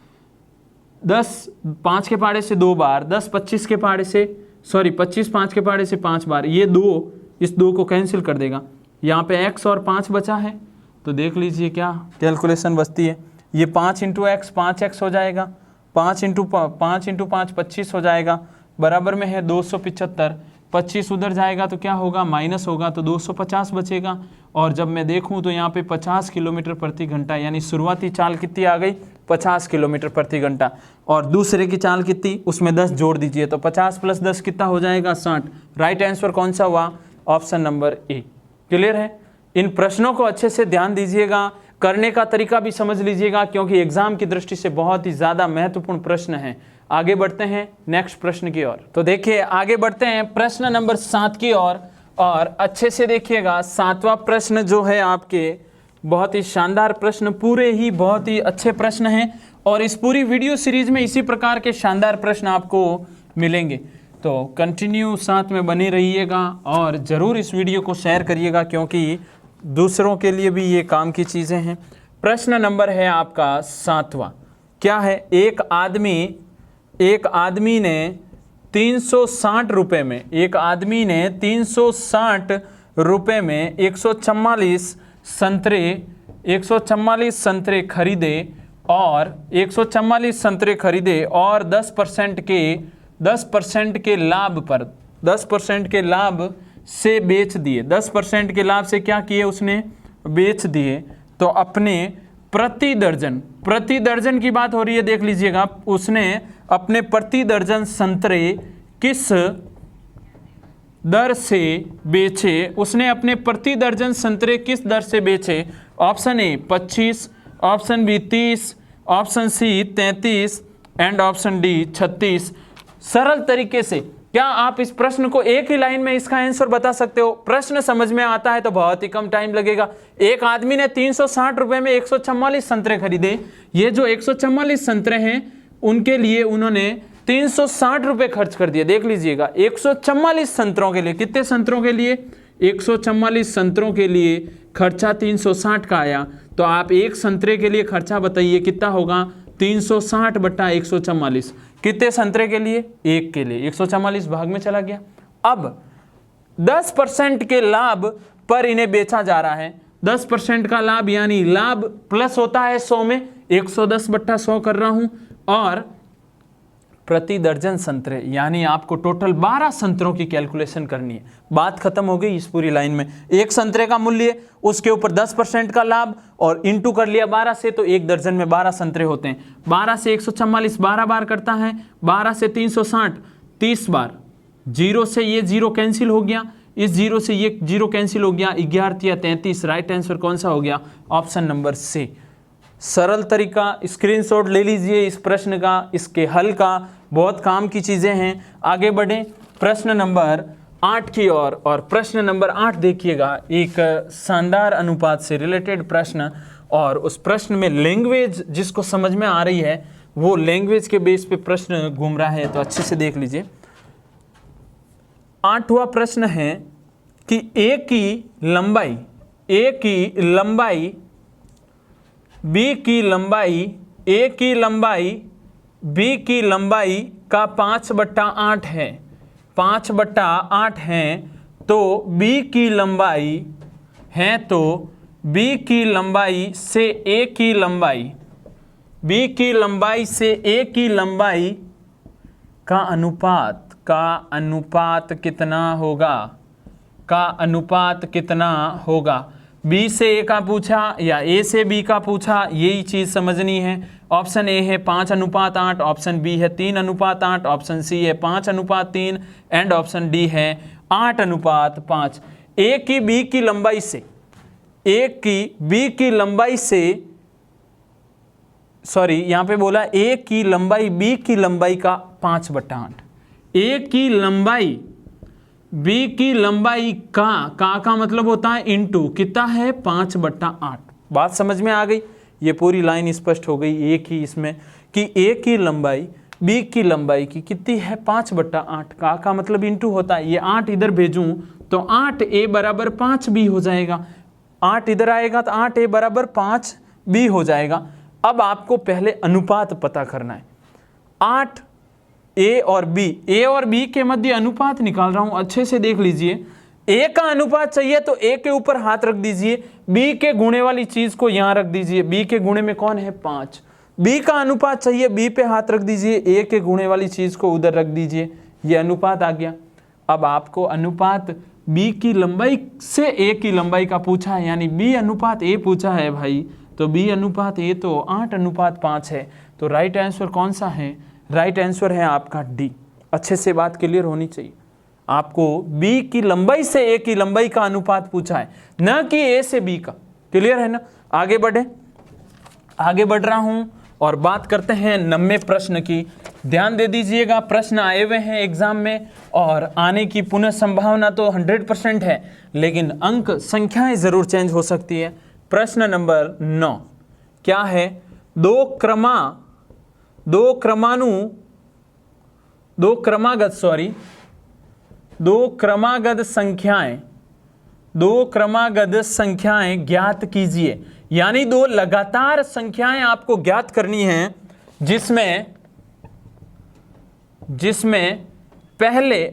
A: 10 5 के पहाड़े से 2 बार, 10 25 के पहाड़े से 25 5 के पहाड़े से 5 बार, ये 2 इस 2 को कैंसिल कर देगा, यहाँ पे x और 5 बचा है, तो देख लीजिए क्या कैलकुलेशन बचती है, ये 5 इंटू एक्स 5x हो जाएगा, 5 इंटू 5 25 हो जाएगा, बराबर में है 275, 25 उधर जाएगा तो क्या होगा माइनस होगा, तो 250 बचेगा। और जब मैं देखूं तो यहाँ पे 50 किलोमीटर प्रति घंटा, यानी शुरुआती चाल कितनी आ गई 50 किलोमीटर प्रति घंटा, और दूसरे की चाल कितनी, उसमें 10 जोड़ दीजिए तो 50 प्लस 10 कितना हो जाएगा 60। राइट आंसर कौन सा हुआ, ऑप्शन नंबर ए। क्लियर है, इन प्रश्नों को अच्छे से ध्यान दीजिएगा, करने का तरीका भी समझ लीजिएगा क्योंकि एग्जाम की दृष्टि से बहुत ही ज़्यादा महत्वपूर्ण प्रश्न है। आगे बढ़ते हैं नेक्स्ट प्रश्न की ओर। तो देखिए आगे बढ़ते हैं प्रश्न नंबर 7 की ओर, और अच्छे से देखिएगा 7वां प्रश्न जो है आपके बहुत ही शानदार प्रश्न, पूरे ही बहुत ही अच्छे प्रश्न हैं, और इस पूरी वीडियो सीरीज में इसी प्रकार के शानदार प्रश्न आपको मिलेंगे। तो कंटिन्यू साथ में बने रहिएगा और ज़रूर इस वीडियो को शेयर करिएगा क्योंकि दूसरों के लिए भी ये काम की चीज़ें हैं। प्रश्न नंबर है आपका 7वां, क्या है, एक आदमी ने 360 रुपये में, एक आदमी ने 360 रुपये में 144 संतरे खरीदे और 144 संतरे खरीदे और 10% के लाभ पर 10% के लाभ से बेच दिए, 10% के लाभ से क्या किए उसने, बेच दिए। तो अपने प्रति दर्जन की बात हो रही है, देख लीजिएगा, उसने अपने प्रति दर्जन संतरे किस दर से बेचे, उसने अपने प्रति दर्जन संतरे किस दर से बेचे। Option A 25, option B 30, option C 33 and option D 36। सरल तरीके से क्या आप इस प्रश्न को एक ही लाइन में इसका आंसर बता सकते हो, प्रश्न समझ में आता है तो बहुत ही कम टाइम लगेगा। एक आदमी ने 360 रुपये में 144 संतरे खरीदे, ये जो 144 संतरे हैं उनके लिए उन्होंने 360 रुपये खर्च कर दिए। देख लीजिएगा 144 संतरों के लिए, कितने संतरों के लिए, 144 संतरों के लिए खर्चा 360 का आया। तो आप एक संतरे के लिए खर्चा बताइए कितना होगा, 360 बट्टा 144, कितने संतरे के लिए, एक के लिए, 144 भाग में चला गया। अब 10% के लाभ पर इन्हें बेचा जा रहा है, 10% का लाभ यानी लाभ प्लस होता है 100 में, 110 बट्टा 100 कर रहा हूं, और प्रति दर्जन संतरे यानी आपको टोटल 12 संतरों की कैलकुलेशन करनी है। बात खत्म हो गई इस पूरी लाइन में, एक संतरे का मूल्य, उसके ऊपर 10% का लाभ और इंटू कर लिया 12 से, तो एक दर्जन में 12 संतरे होते हैं। 12 से 144 12 बार करता है, 12 से 360 30 बार, 0 से ये 0 कैंसिल हो गया, इस 0 से ये 0 कैंसिल हो गया, 11 या 33। राइट आंसर कौन सा हो गया, ऑप्शन नंबर सी। सरल तरीका, स्क्रीनशॉट ले लीजिए इस प्रश्न का, इसके हल का, बहुत काम की चीज़ें हैं। आगे बढ़ें प्रश्न नंबर 8 की ओर, और प्रश्न नंबर 8 देखिएगा, एक शानदार अनुपात से रिलेटेड प्रश्न, और उस प्रश्न में लैंग्वेज जिसको समझ में आ रही है वो लैंग्वेज के बेस पे प्रश्न घूम रहा है, तो अच्छे से देख लीजिए। 8वां प्रश्न है कि ए की लंबाई बी की लंबाई ए की लंबाई बी की लंबाई का 5/8 है, 5/8 है, तो बी की लंबाई है, तो बी की लंबाई से ए की लंबाई, बी की लंबाई से ए की लंबाई का अनुपात कितना होगा, का अनुपात कितना होगा। बी से ए का पूछा या ए से बी का पूछा, यही चीज़ समझनी है। ऑप्शन ए है 5:8, ऑप्शन बी है 3:8, ऑप्शन सी है 5:3 एंड ऑप्शन डी है 8:5। ए की बी की लंबाई से, ए की बी की लंबाई से, सॉरी यहाँ पे बोला ए की लंबाई बी की लंबाई का 5/8, ए की लंबाई बी की लंबाई का मतलब होता है इनटू, कितना है 5/8। बात समझ में आ गई, ये पूरी लाइन स्पष्ट हो गई एक ही इसमें कि ए की लंबाई बी की लंबाई की कितनी है 5/8, का मतलब इनटू होता है, ये 8 इधर भेजूं तो 8a बराबर 5b हो जाएगा, 8 इधर आएगा तो 8a बराबर 5b हो जाएगा। अब आपको पहले अनुपात पता करना है, 8 ए और बी के मध्य अनुपात निकाल रहा हूं, अच्छे से देख लीजिए। ए का अनुपात चाहिए तो ए के ऊपर हाथ रख दीजिए, बी के गुणे वाली चीज को यहां रख दीजिए, बी के गुणे में कौन है 5। बी का अनुपात चाहिए, बी पे हाथ रख दीजिए, ए के गुणे वाली चीज को उधर रख दीजिए, ये अनुपात आ गया। अब आपको अनुपात बी की लंबाई से ए की लंबाई का पूछा है, यानी बी अनुपात ए पूछा है भाई, तो बी अनुपात ए तो 8:5 है, तो राइट आंसर कौन सा है, राइट आंसर है आपका डी। अच्छे से बात क्लियर होनी चाहिए, आपको बी की लंबाई से ए की लंबाई का अनुपात पूछा है, न कि ए से बी का। क्लियर है ना। आगे बढ़ रहा हूं और बात करते हैं 90 प्रश्न की। ध्यान दे दीजिएगा, प्रश्न आए हुए हैं एग्जाम में और आने की पुनः संभावना तो 100% है, लेकिन अंक संख्याएं जरूर चेंज हो सकती है। प्रश्न नंबर 9 क्या है, दो क्रमागत संख्याएं ज्ञात कीजिए, यानी दो लगातार संख्याएं आपको ज्ञात करनी हैं जिसमें पहले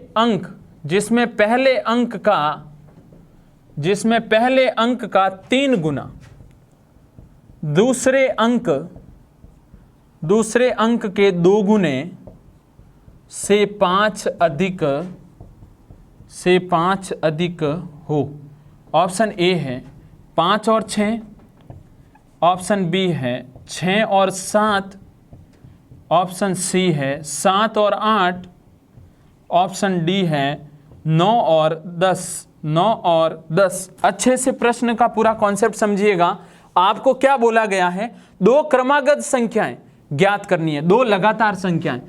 A: अंक का 3 गुना दूसरे अंक के 2 गुने से 5 अधिक हो। ऑप्शन ए है 5 और 6, ऑप्शन बी है 6 और 7, ऑप्शन सी है 7 और 8, ऑप्शन डी है 9 और 10। अच्छे से प्रश्न का पूरा कॉन्सेप्ट समझिएगा। आपको क्या बोला गया है, दो क्रमागत संख्याएं ज्ञात करनी है, दो लगातार संख्याएं।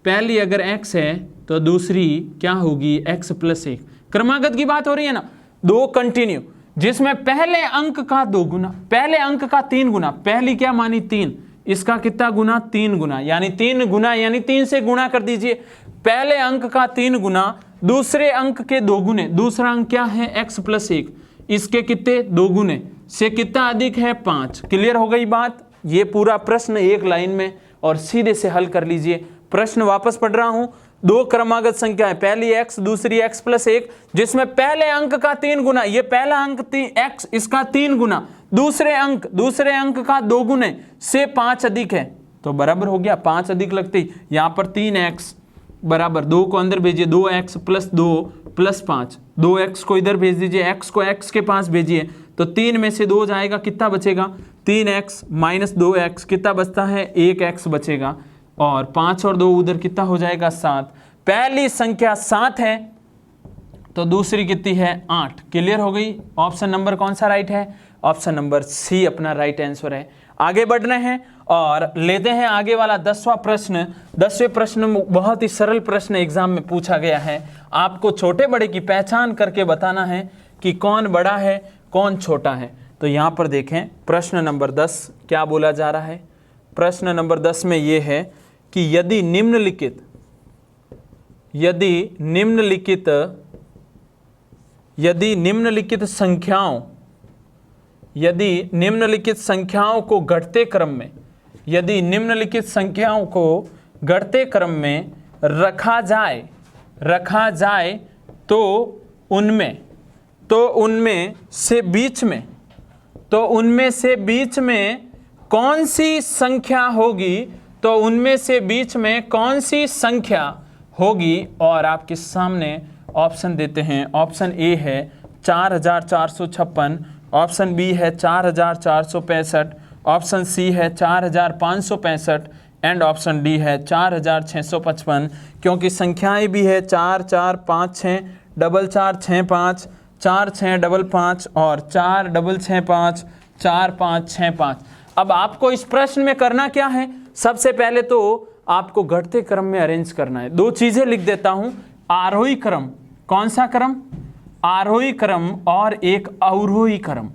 A: पहली अगर x है तो दूसरी क्या होगी x + 1। क्रमागत की बात हो रही है ना, दो कंटिन्यू, जिसमें पहले अंक का 2 गुना, पहले अंक का 3 गुना, पहली क्या मानी 3, इसका कितना गुना 3 गुना, यानी 3 गुना, यानी 3 से गुणा कर दीजिए। पहले अंक का 3 गुना दूसरे अंक के 2 गुने, दूसरा अंक क्या है x + 1, इसके कितने 2 गुने से कितना अधिक है 5। क्लियर हो गई बात। ये पूरा प्रश्न एक लाइन में और सीधे से हल कर लीजिए। प्रश्न वापस पढ़ रहा हूं, दो क्रमागत संख्याएं, पहली x दूसरी x + 1, जिसमें पहले अंक का 3 गुना, ये पहला अंक x, इसका 3 गुना, दूसरे अंक का 2 गुने से 5 अधिक है, तो बराबर हो गया 5 अधिक लगते यहां पर 3x बराबर 2 को अंदर भेजिए, 2x + 2 + 5, 2x को इधर भेज दीजिए, x को x के पास भेजिए, तो 3 में से 2 जाएगा, कितना बचेगा 3x - 2x, कितना बचता है 1x बचेगा, और 5 और 2 उधर कितना हो जाएगा 7। पहली संख्या 7 है तो दूसरी कितनी है 8। क्लियर हो गई। ऑप्शन नंबर कौन सा राइट है, ऑप्शन नंबर सी अपना राइट आंसर है। आगे बढ़ रहे हैं और लेते हैं आगे वाला 10वां प्रश्न। 10वें प्रश्न में बहुत ही सरल प्रश्न एग्जाम में पूछा गया है। आपको छोटे बड़े की पहचान करके बताना है कि कौन बड़ा है कौन छोटा है। तो यहाँ पर देखें प्रश्न नंबर 10 क्या बोला जा रहा है। प्रश्न नंबर 10 में ये है कि यदि निम्नलिखित संख्याओं को घटते क्रम में रखा जाए तो उनमें से बीच में कौन सी संख्या होगी, और आपके सामने ऑप्शन देते हैं। ऑप्शन ए है 4456, ऑप्शन बी है 4465, ऑप्शन सी है 4565 एंड ऑप्शन डी है 4655। क्योंकि संख्याएं भी है 4 4 5 6 4 4 6 5 4 6 5 5 और 4 6 6 5 4 5 6 5। अब आपको इस प्रश्न में करना क्या है, सबसे पहले तो आपको घटते क्रम में अरेंज करना है। दो चीजें लिख देता हूं, आरोही क्रम, कौन सा क्रम, आरोही क्रम और एक अवरोही क्रम।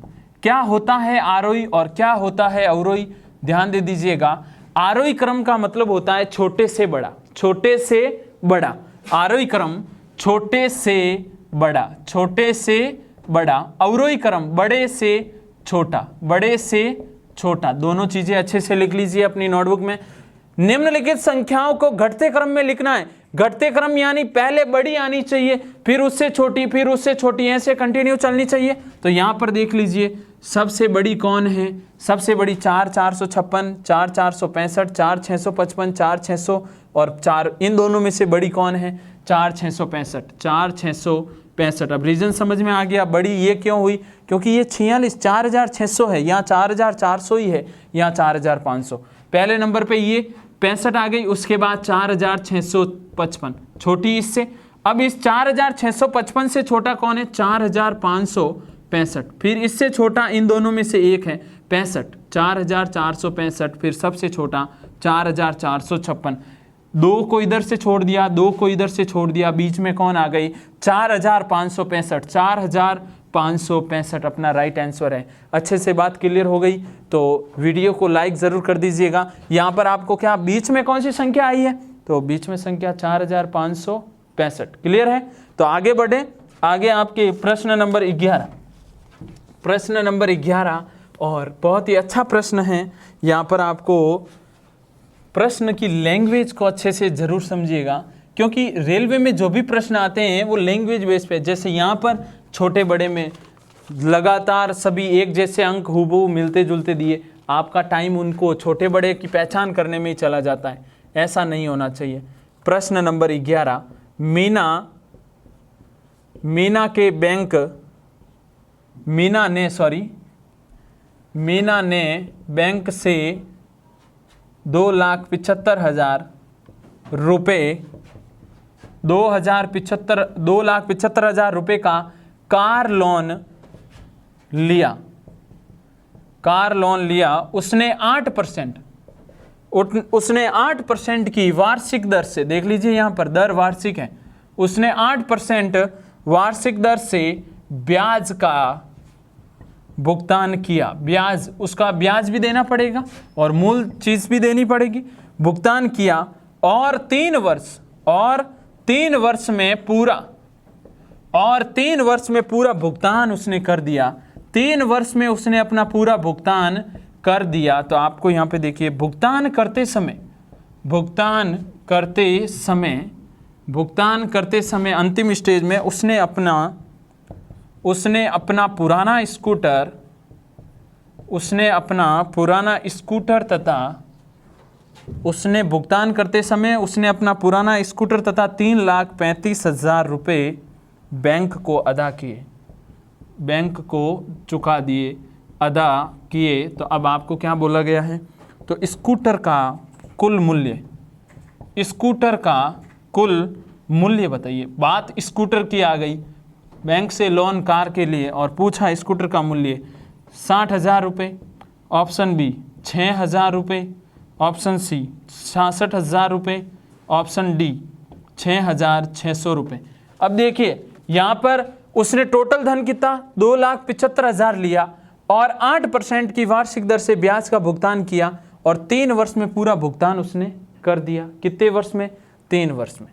A: क्या होता है आरोही और क्या होता है अवरोही, ध्यान दे दीजिएगा। आरोही क्रम का मतलब होता है छोटे से बड़ा, छोटे से बड़ा। आरोही क्रम छोटे से बड़ा, अवरोही क्रम बड़े से छोटा। दोनों चीजें अच्छे से लिख लीजिए अपनी नोटबुक में। निम्नलिखित संख्याओं को घटते क्रम में लिखना है। घटते क्रम यानी पहले बड़ी आनी चाहिए, फिर उससे छोटी, ऐसे कंटिन्यू चलनी चाहिए। तो यहां पर देख लीजिए सबसे बड़ी कौन है, सबसे बड़ी 4 456, 4 465, 4 655, 4 600 और 4, इन दोनों में से बड़ी कौन है, 4 665। अब रीजन समझ में आ गया, बड़ी ये क्यों हुई, क्योंकि ये 4600 है, यहाँ 4400 ही है, यहाँ 4500। पहले नंबर पे ये 65 आ गई, उसके बाद 4655 छोटी इससे। अब इस 4655 से छोटा कौन है, 4565। फिर इससे छोटा इन दोनों में से एक है 65, 4465। फिर सबसे छोटा 4456। 2 को इधर से छोड़ दिया, 2 को इधर से छोड़ दिया, बीच में कौन आ गई, 4565। 4565 अपना राइट आंसर है। अच्छे से बात क्लियर हो गई तो वीडियो को लाइक ज़रूर कर दीजिएगा। यहाँ पर आपको क्या बीच में कौन सी संख्या आई है, तो बीच में संख्या 4565। क्लियर है। तो आगे बढ़े, आगे आपके प्रश्न नंबर 11। प्रश्न नंबर 11 और बहुत ही अच्छा प्रश्न है। यहाँ पर आपको प्रश्न की लैंग्वेज को अच्छे से ज़रूर समझिएगा, क्योंकि रेलवे में जो भी प्रश्न आते हैं वो लैंग्वेज बेस पे, जैसे यहाँ पर छोटे बड़े में लगातार सभी एक जैसे अंक हूबहू मिलते जुलते दिए, आपका टाइम उनको छोटे बड़े की पहचान करने में ही चला जाता है। ऐसा नहीं होना चाहिए। प्रश्न नंबर 11, मीना ने बैंक से 2,75,000 रुपये 2,75,000 रुपये का कार लोन लिया। उसने 8% की वार्षिक दर से, देख लीजिए यहाँ पर दर वार्षिक है, उसने 8% वार्षिक दर से ब्याज का भुगतान किया। ब्याज, उसका ब्याज भी देना पड़ेगा और मूल चीज भी देनी पड़ेगी। भुगतान किया और 3 वर्ष में पूरा भुगतान उसने कर दिया। 3 वर्ष में उसने अपना पूरा भुगतान कर दिया। तो आपको यहाँ पे देखिए, भुगतान करते समय अंतिम स्टेज में उसने अपना पुराना स्कूटर तथा उसने भुगतान करते समय उसने अपना पुराना स्कूटर तथा 3,35,000 रुपये बैंक को चुका दिए, अदा किए। तो अब आपको क्या बोला गया है, तो स्कूटर का कुल मूल्य बताइए। बात स्कूटर की आ गई, बैंक से लोन कार के लिए और पूछा स्कूटर का मूल्य 60,000 रुपये, ऑप्शन बी 6,000 रुपये, ऑप्शन सी 66,000 रुपये, ऑप्शन डी 6,600 रुपये। अब देखिए यहाँ पर उसने टोटल धन कितना 2,75,000 लिया और 8% की वार्षिक दर से ब्याज का भुगतान किया और 3 वर्ष में पूरा भुगतान उसने कर दिया। कितने वर्ष में? 3 वर्ष में।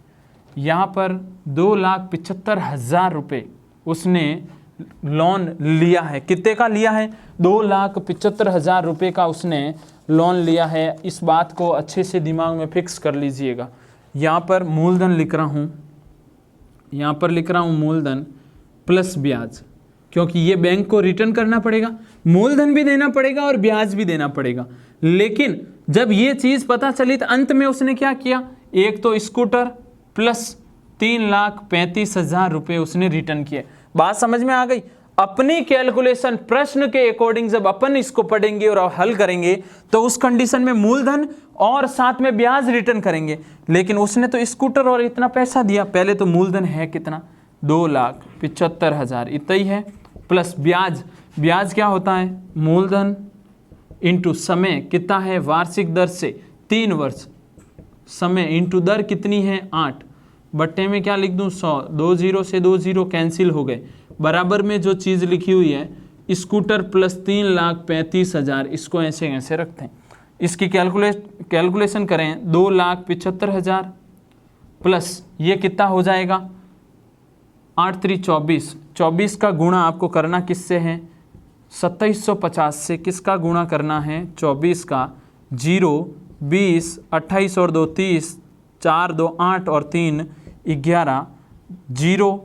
A: यहाँ पर 2,75,000 रुपये उसने लोन लिया है। कितने का लिया है? 2,75,000 रुपये का उसने लोन लिया है। इस बात को अच्छे से दिमाग में फिक्स कर लीजिएगा। यहाँ पर मूलधन लिख रहा हूँ, यहाँ पर लिख रहा हूँ मूलधन प्लस ब्याज, क्योंकि ये बैंक को रिटर्न करना पड़ेगा, मूलधन भी देना पड़ेगा और ब्याज भी देना पड़ेगा। लेकिन जब ये चीज़ पता चली तो अंत में उसने क्या किया? एक तो स्कूटर प्लस 3,35,000 रुपये उसने रिटर्न किए। बात समझ में आ गई? अपनी कैलकुलेशन प्रश्न के अकॉर्डिंग जब अपन इसको पढ़ेंगे और हल करेंगे तो उस कंडीशन में मूलधन और साथ में ब्याज रिटर्न करेंगे। लेकिन उसने तो स्कूटर और इतना पैसा दिया, पहले तो मूलधन है कितना? 2,75,000 इतना ही है, प्लस ब्याज। ब्याज क्या होता है? मूलधन इंटू समय कितना है? वार्षिक दर से 3 वर्ष, समय इंटू दर कितनी है? 8, बट्टे में क्या लिख दूं? 100। 2 0 से 2 0 कैंसिल हो गए। बराबर में जो चीज़ लिखी हुई है स्कूटर प्लस 3,35,000, इसको ऐसे ऐसे रखते हैं। इसकी कैलकुलेशन करें 2,75,000 प्लस ये कितना हो जाएगा? 8 3 24। 24 का गुणा आपको करना किससे है? 2750 से। किसका गुणा करना है? 24 का। 0 20 28 और 2 30, 4 2 8 और 3 11, 0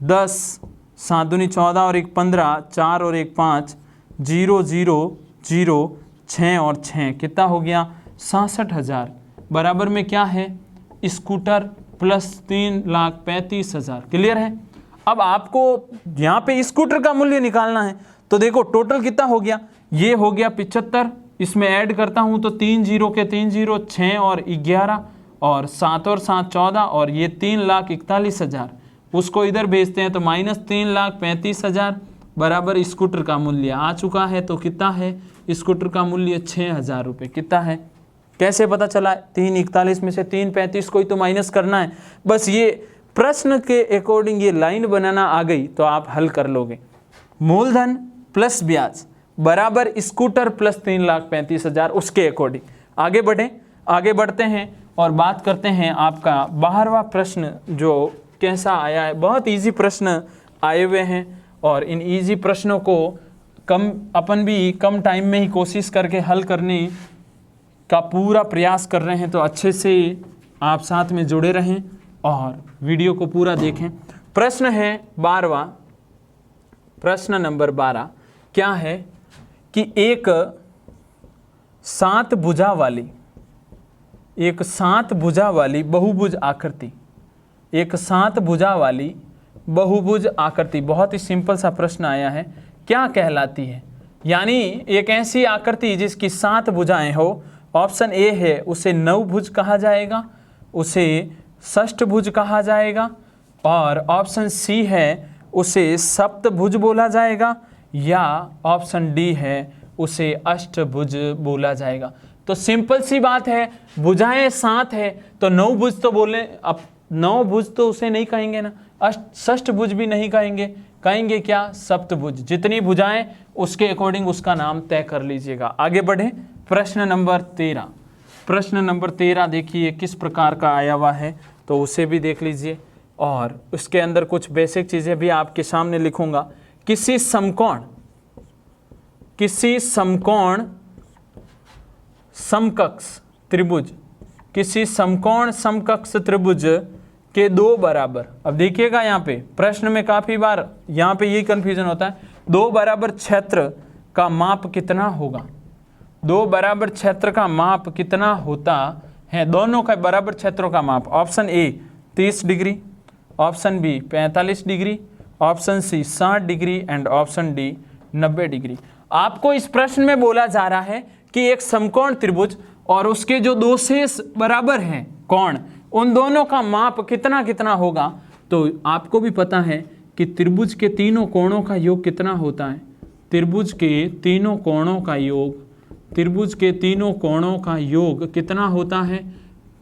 A: 10 7 दूनी 14 और 1 15, 4 और 1 5, 0 0 0 6 और 6 कितना हो गया? 66,000। बराबर में क्या है? Scooter plus 3,35,000। क्लियर है? अब आपको यहाँ पे स्कूटर का मूल्य निकालना है, तो देखो टोटल कितना हो गया? ये हो गया 75, इसमें ऐड करता हूँ तो 3 0 के 3 0 6 और 11 और 7 और 7 14 और ये 3,41,000। उसको इधर भेजते हैं तो माइनस 3,35,000 बराबर स्कूटर का मूल्य आ चुका है। तो कितना है? स्कूटर का मूल्य 6,000 रुपये। कितना है? कैसे पता चला? 3,41 में से 3,35 को ही तो माइनस करना है। बस ये प्रश्न के अकॉर्डिंग ये लाइन बनाना आ गई तो आप हल कर लोगे। मूलधन प्लस ब्याज बराबर स्कूटर प्लस 3,35,000, उसके अकॉर्डिंग आगे बढ़ें। आगे बढ़ते हैं और बात करते हैं आपका 12वां प्रश्न जो कैसा आया है। बहुत इजी प्रश्न आए हुए हैं और इन इजी प्रश्नों को अपन भी कम टाइम में ही कोशिश करके हल करने का पूरा प्रयास कर रहे हैं। तो अच्छे से आप साथ में जुड़े रहें और वीडियो को पूरा देखें। प्रश्न है 12वां, प्रश्न नंबर 12 क्या है कि एक 7 भुजा वाली बहुभुज आकृति, एक 7 भुजा वाली बहुभुज आकृति, बहुत ही सिंपल सा प्रश्न आया है, क्या कहलाती है? यानी एक ऐसी आकृति जिसकी 7 भुजाएं हो। ऑप्शन ए है उसे नवभुज कहा जाएगा, उसे षष्ठभुज कहा जाएगा, और ऑप्शन सी है उसे सप्तभुज बोला जाएगा, या ऑप्शन डी है उसे अष्टभुज बोला जाएगा। तो सिंपल सी बात है, भुजाएं 7 है तो नवभुज तो बोले, अब नवभुज तो उसे नहीं कहेंगे ना, षष्ठभुज भी नहीं कहेंगे, कहेंगे क्या? सप्तभुज। जितनी भुजाएं उसके अकॉर्डिंग उसका नाम तय कर लीजिएगा। आगे बढ़े प्रश्न नंबर 13। प्रश्न नंबर 13 देखिए किस प्रकार का आया हुआ है, तो उसे भी देख लीजिए और उसके अंदर कुछ बेसिक चीज़ें भी आपके सामने लिखूंगा। किसी समकोण समकक्ष त्रिभुज, किसी समकोण समकक्ष त्रिभुज के 2 बराबर, अब देखिएगा यहाँ पे प्रश्न में काफ़ी बार यहाँ पे यही कन्फ्यूजन होता है, 2 बराबर क्षेत्र का माप कितना होगा? 2 बराबर क्षेत्र का माप कितना होता है? दोनों का बराबर क्षेत्रों का माप। Option A 30 degree, option B 45 degree, option C 60 degree and option D 90 degree. आपको इस प्रश्न में बोला जा रहा है कि एक समकोण त्रिभुज और उसके जो 2 शेष बराबर हैं कोण, उन दोनों का माप कितना कितना होगा। तो आपको भी पता है कि त्रिभुज के तीनों कोणों का योग कितना होता है? त्रिभुज के तीनों कोणों का योग, त्रिभुज के तीनों कोणों का योग कितना होता है?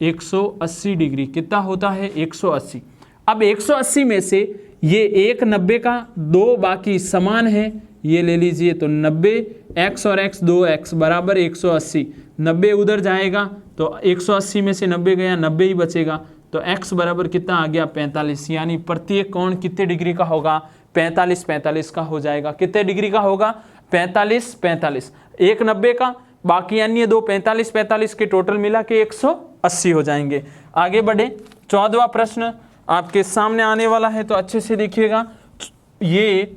A: 180 डिग्री। कितना होता है? 180। अब 180 में से ये एक 90 का, 2 बाकी समान है, ये ले लीजिए तो 90 x और x 2x बराबर 180, 90 उधर जाएगा तो 180 में से 90 गया, 90 ही बचेगा, तो x बराबर कितना आ गया 45, यानी प्रत्येक कोण कितने डिग्री का होगा 45 45 का हो जाएगा। कितने डिग्री का होगा 45 45, एक 90 का, बाकी अन्य दो 45 45 के टोटल मिला के 180 हो जाएंगे। आगे बढ़े, 14वां प्रश्न आपके सामने आने वाला है तो अच्छे से देखिएगा। ये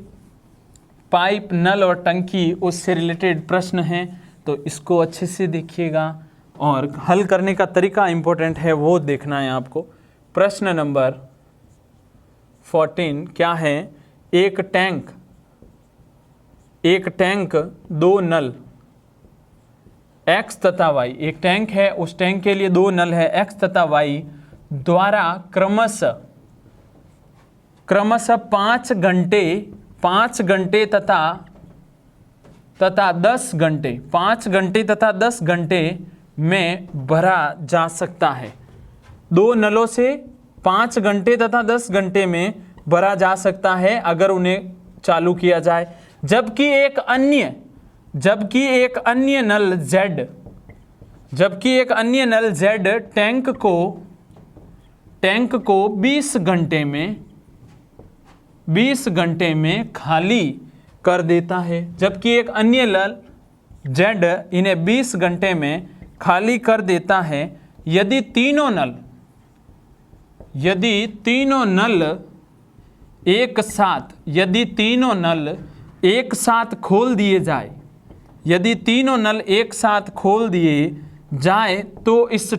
A: पाइप, नल और टंकी उससे रिलेटेड प्रश्न हैं, तो इसको अच्छे से देखिएगा और हल करने का तरीका इंपॉर्टेंट है वो देखना है आपको। प्रश्न नंबर 14 क्या है, एक टैंक दो नल x तथा y, एक टैंक है, उस टैंक के लिए दो नल है x तथा y द्वारा क्रमशः 5 घंटे तथा 10 घंटे, 5 घंटे तथा 10 घंटे में भरा जा सकता है। दो नलों से 5 घंटे तथा 10 घंटे में भरा जा सकता है अगर उन्हें चालू किया जाए, जबकि एक अन्य नल Z टैंक को 20 घंटे में खाली कर देता है। जबकि एक अन्य नल Z इन्हें 20 घंटे में खाली कर देता है। यदि तीनों नल एक साथ खोल दिए जाए, तो इस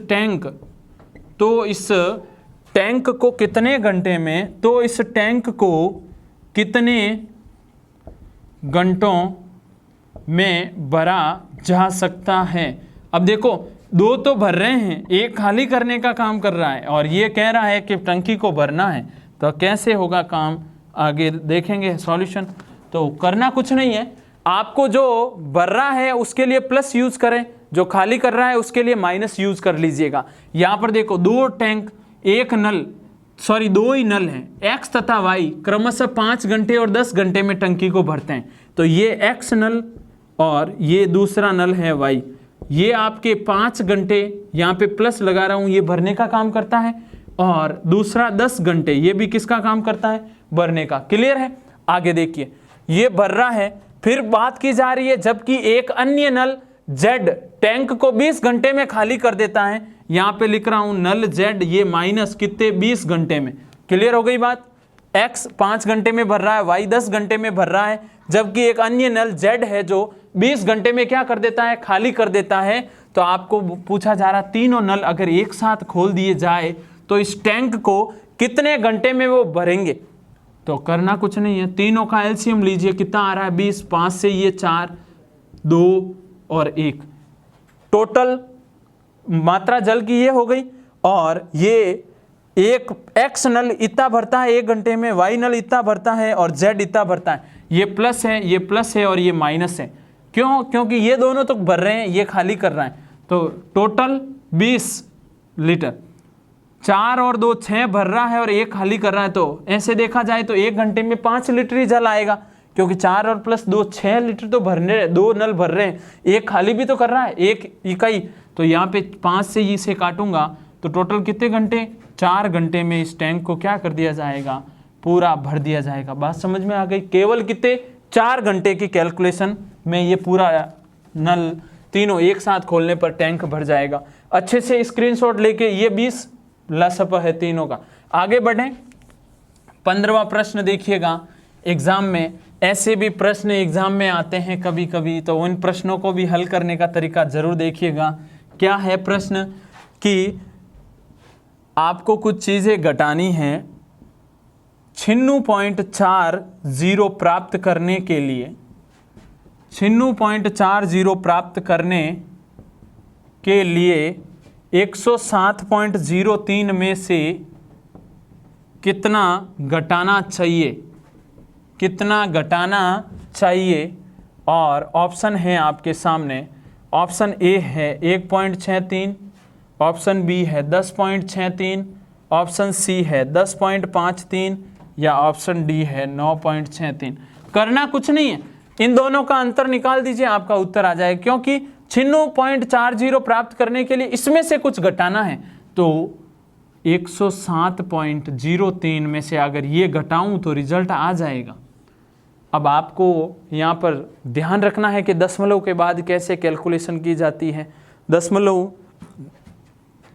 A: टैंक को कितने घंटों में भरा जा सकता है। अब देखो, दो तो भर रहे हैं, एक खाली करने का काम कर रहा है और ये कह रहा है कि टंकी को भरना है, तो कैसे होगा काम आगे देखेंगे सॉल्यूशन। तो करना कुछ नहीं है, आपको जो भर रहा है उसके लिए प्लस यूज करें, जो खाली कर रहा है उसके लिए माइनस यूज कर लीजिएगा। यहां पर देखो, दो ही नल हैं x तथा y क्रमशः 5 घंटे और 10 घंटे में टंकी को भरते हैं। तो ये x नल और ये दूसरा नल है y, ये आपके 5 घंटे, यहाँ पे प्लस लगा रहा हूं, ये भरने का काम करता है, और दूसरा 10 घंटे, ये भी किसका काम करता है, भरने का। क्लियर है? आगे देखिए, ये भर रहा है, फिर बात की जा रही है जबकि एक अन्य नल Z टैंक को 20 घंटे में खाली कर देता है। यहां पे लिख रहा हूं नल Z, ये माइनस कितने 20 घंटे में। क्लियर हो गई बात? X 5 घंटे में भर रहा है, Y 10 घंटे में भर रहा है, जबकि एक अन्य नल Z है जो 20 घंटे में क्या कर देता है, खाली कर देता है। तो आपको पूछा जा रहा, तीनों नल अगर एक साथ खोल दिए जाए तो इस टैंक को कितने घंटे में वो भरेंगे। तो करना कुछ नहीं है, तीनों का एलसीएम लीजिए, कितना आ रहा है 20, 5 से ये 4, 2 और 1, टोटल मात्रा जल की ये हो गई। और ये एक एक्स नल इतना भरता है 1 घंटे में, वाई नल इतना भरता है और जेड इतना भरता है। ये प्लस है, ये प्लस है और ये माइनस है। क्यों? क्योंकि ये दोनों तो भर रहे हैं, ये खाली कर रहा है। तो टोटल 20 लीटर, 4 और 2 6 भर रहा है और 1 खाली कर रहा है। तो ऐसे देखा जाए तो 1 घंटे में 5 लीटर ही जल आएगा, क्योंकि 4 और प्लस 2 6 लीटर तो भरने, 2 नल भर रहे हैं, 1 खाली भी तो कर रहा है, 1 इकाई। तो यहाँ पे 5 से इसे काटूंगा तो टोटल कितने घंटे, 4 घंटे में इस टैंक को क्या कर दिया जाएगा, पूरा भर दिया जाएगा। बात समझ में आ गई? केवल कितने, 4 घंटे की कैलकुलेशन में ये पूरा नल तीनों एक साथ खोलने पर टैंक भर जाएगा। अच्छे से स्क्रीनशॉट लेके, ये 20 लसप है तीनों का। आगे बढ़ें, 15वां प्रश्न देखिएगा। एग्जाम में ऐसे भी प्रश्न एग्जाम में आते हैं कभी कभी, तो उन प्रश्नों को भी हल करने का तरीका जरूर देखिएगा। क्या है प्रश्न कि आपको कुछ चीजें घटानी हैं, 96.40 प्राप्त करने के लिए, 96.40 प्राप्त करने के लिए 107.03 में से कितना घटाना चाहिए, कितना घटाना चाहिए। और ऑप्शन है आपके सामने, ऑप्शन ए है 1.63, ऑप्शन बी है 10.63, ऑप्शन सी है 10.53 या ऑप्शन डी है 9.63। करना कुछ नहीं है, इन दोनों का अंतर निकाल दीजिए, आपका उत्तर आ जाएगा। क्योंकि 96.40 प्राप्त करने के लिए इसमें से कुछ घटाना है, तो 107.03 में से अगर ये घटाऊं तो रिजल्ट आ जाएगा। अब आपको यहाँ पर ध्यान रखना है कि दशमलव के बाद कैसे कैलकुलेशन की जाती है। दशमलव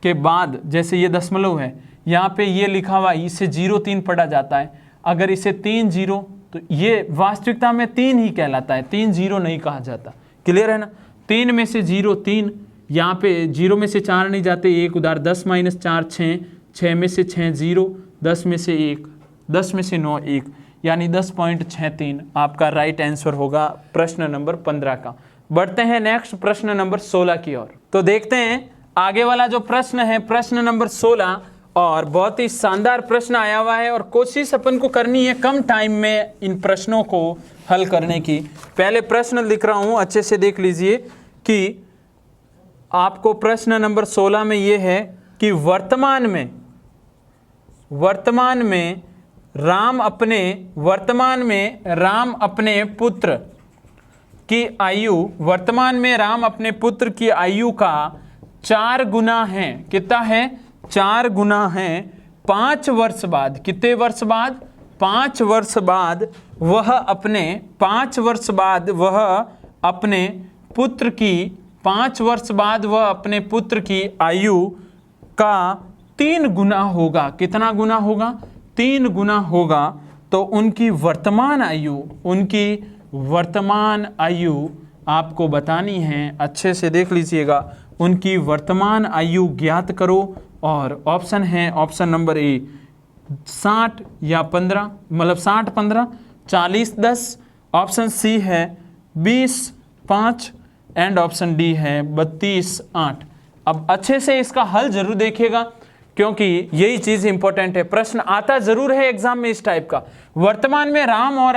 A: के बाद जैसे ये दशमलव है, यहाँ पे ये लिखा हुआ, इसे 0.3 पढ़ा जाता है। अगर इसे 3 0, तो ये वास्तविकता में 3 ही कहलाता है, 3 0 नहीं कहा जाता। क्लियर है ना? 3 में से 0 3, यहाँ पे 0 में से 4 नहीं जाते, 1 उधार, 10 - 4 6, 6 में से 6 0, 10 में से 1, 10 में से 9 1, यानी 10.63 आपका राइट आंसर होगा प्रश्न नंबर 15 का। बढ़ते हैं नेक्स्ट प्रश्न नंबर 16 की ओर। तो देखते हैं आगे वाला जो प्रश्न है, प्रश्न नंबर 16, और बहुत ही शानदार प्रश्न आया हुआ है और कोशिश अपन को करनी है कम टाइम में इन प्रश्नों को हल करने की। पहले प्रश्न लिख रहा हूं, अच्छे से देख लीजिए कि आपको प्रश्न नंबर 16 में ये है कि वर्तमान में राम अपने पुत्र की आयु का 4 गुना है। कितना है? 4 गुना है 5 वर्ष बाद। कितने वर्ष बाद? 5 वर्ष बाद वह अपने 5 वर्ष बाद वह अपने पुत्र की 5 वर्ष बाद वह अपने पुत्र की आयु का 3 गुना होगा। कितना गुना होगा? 3 गुना होगा। तो उनकी वर्तमान आयु आपको बतानी है। अच्छे से देख लीजिएगा, उनकी वर्तमान आयु ज्ञात करो। और ऑप्शन है, ऑप्शन नंबर ए 60 या 15, मतलब 60 15, 40 10। ऑप्शन सी है 20 5 एंड ऑप्शन डी है 32 8। अब अच्छे से इसका हल जरूर देखिएगा, क्योंकि यही चीज इंपॉर्टेंट है। प्रश्न आता जरूर है एग्जाम में इस टाइप का, वर्तमान में राम और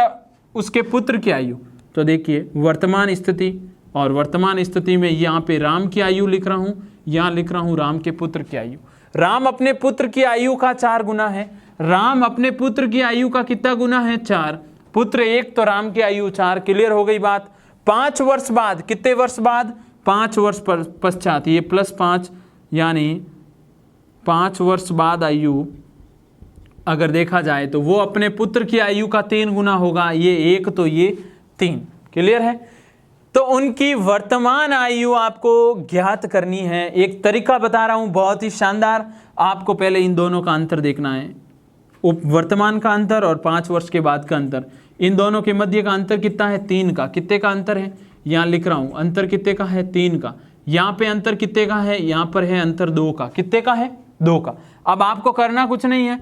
A: उसके पुत्र की आयु। तो देखिए वर्तमान स्थिति, और वर्तमान स्थिति में यहाँ पे राम की आयु लिख रहा हूं, यहाँ लिख रहा हूं राम के पुत्र की आयु। राम अपने पुत्र की आयु का 4 गुना है। राम अपने पुत्र की आयु का कितना गुना है? 4। पुत्र 1 तो राम की आयु 4। क्लियर हो गई बात। 5 वर्ष बाद, कितने वर्ष बाद? 5 वर्ष पश्चात, ये +5 यानी 5 वर्ष बाद आयु अगर देखा जाए तो वो अपने पुत्र की आयु का 3 गुना होगा। ये 1 तो ये 3। क्लियर है? तो उनकी वर्तमान आयु आपको ज्ञात करनी है। एक तरीका बता रहा हूं बहुत ही शानदार। आपको पहले इन दोनों का अंतर देखना है, वर्तमान का अंतर और 5 वर्ष के बाद का अंतर। इन दोनों के मध्य का अंतर कितना है? 3 का। कितने का अंतर है? यहाँ लिख रहा हूं, अंतर कितने का है? 3 का। यहाँ पे अंतर कितने का है? यहाँ पर है अंतर 2 का। कितने का है? 2 का। अब आपको करना कुछ नहीं है,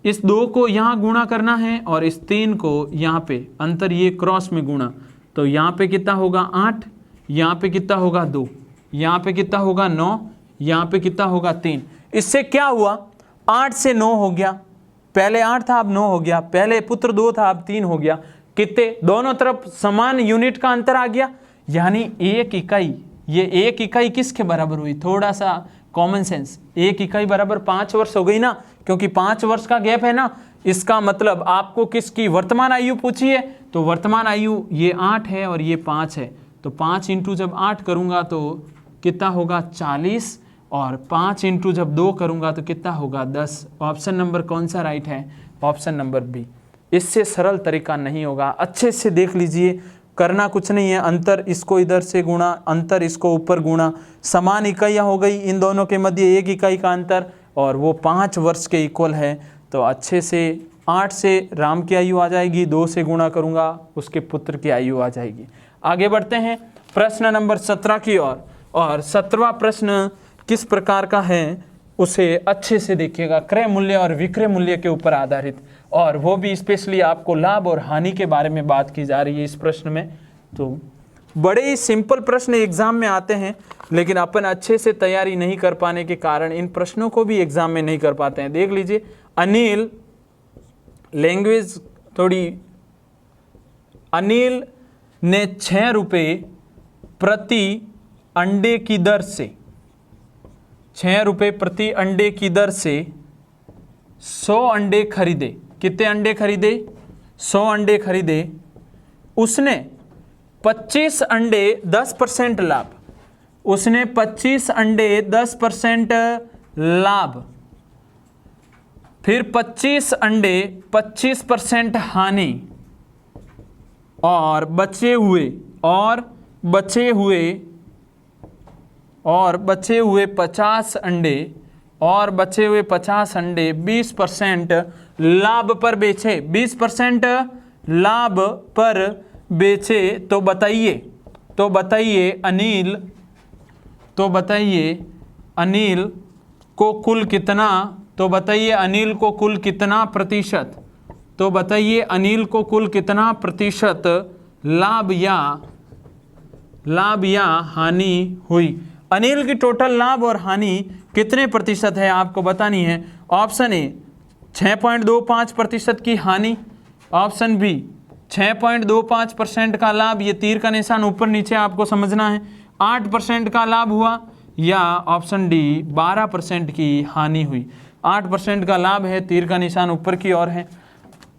A: इस 2 को यहाँ गुणा करना है और इस 3 को यहाँ पे अंतर ये क्रॉस में गुणा। तो यहाँ पे कितना होगा? 8। यहाँ पे कितना होगा? 2। यहाँ पे कितना होगा? 9। यहाँ पे कितना होगा? 3। इससे क्या हुआ? 8 से 9 हो गया। पहले 8 था, अब 9 हो गया। पहले पुत्र 2 था, अब 3 हो गया। कितने? दोनों तरफ समान यूनिट का अंतर आ गया, यानी 1 इकाई। ये 1 इकाई किसके बराबर हुई? थोड़ा सा कॉमन सेंस, 1 इकाई बराबर 5 वर्ष हो गई ना, क्योंकि 5 वर्ष का गैप है ना। इसका मतलब आपको किसकी वर्तमान आयु पूछी है, तो वर्तमान आयु ये 8 है और ये 5 है। तो 5 इंटू जब 8 करूंगा तो कितना होगा? 40। और 5 इंटू जब 2 करूंगा तो कितना होगा? 10। ऑप्शन नंबर कौन सा राइट है? Option number B. इससे सरल तरीका नहीं होगा। अच्छे से देख लीजिए, करना कुछ नहीं है। अंतर इसको इधर से गुणा, अंतर इसको ऊपर गुणा, समान इकाइयाँ हो गई। इन दोनों के मध्य 1 इकाई का अंतर और वो 5 वर्ष के इक्वल है। तो अच्छे से 8 से राम की आयु आ जाएगी, 2 से गुणा करूंगा उसके पुत्र की आयु आ जाएगी। आगे बढ़ते हैं प्रश्न नंबर 17 की ओर। और 17वां प्रश्न किस प्रकार का है उसे अच्छे से देखिएगा। क्रय मूल्य और विक्रय मूल्य के ऊपर आधारित, और वो भी स्पेशली आपको लाभ और हानि के बारे में बात की जा रही है इस प्रश्न में। तो बड़े ही सिंपल प्रश्न एग्जाम में आते हैं, लेकिन अपन अच्छे से तैयारी नहीं कर पाने के कारण इन प्रश्नों को भी एग्जाम में नहीं कर पाते हैं। देख लीजिए, अनिल लैंग्वेज थोड़ी, अनिल ने 6 रुपये प्रति अंडे की दर से, 6 रुपये प्रति अंडे की दर से 100 अंडे खरीदे। कितने अंडे खरीदे? 100 अंडे खरीदे। उसने 25 अंडे 10% लाभ, उसने 25 अंडे 10% लाभ, फिर 25 अंडे 25% हानि, और बचे हुए 50 अंडे, और बचे हुए 50 अंडे 20% लाभ पर बेचे, 20% लाभ पर बेचे। तो बताइए अनिल को कुल कितना, तो बताइए अनिल को कुल कितना प्रतिशत, तो बताइए अनिल को कुल कितना प्रतिशत लाभ या हानि हुई। अनिल की टोटल लाभ और हानि कितने प्रतिशत है आपको बतानी है। ऑप्शन ए 6.25% की हानि, ऑप्शन बी 6.25% का लाभ, ये तीर का निशान ऊपर नीचे आपको समझना है, 8% का लाभ हुआ, या ऑप्शन डी 12% की हानि हुई। 8% का लाभ है, तीर का निशान ऊपर की ओर है।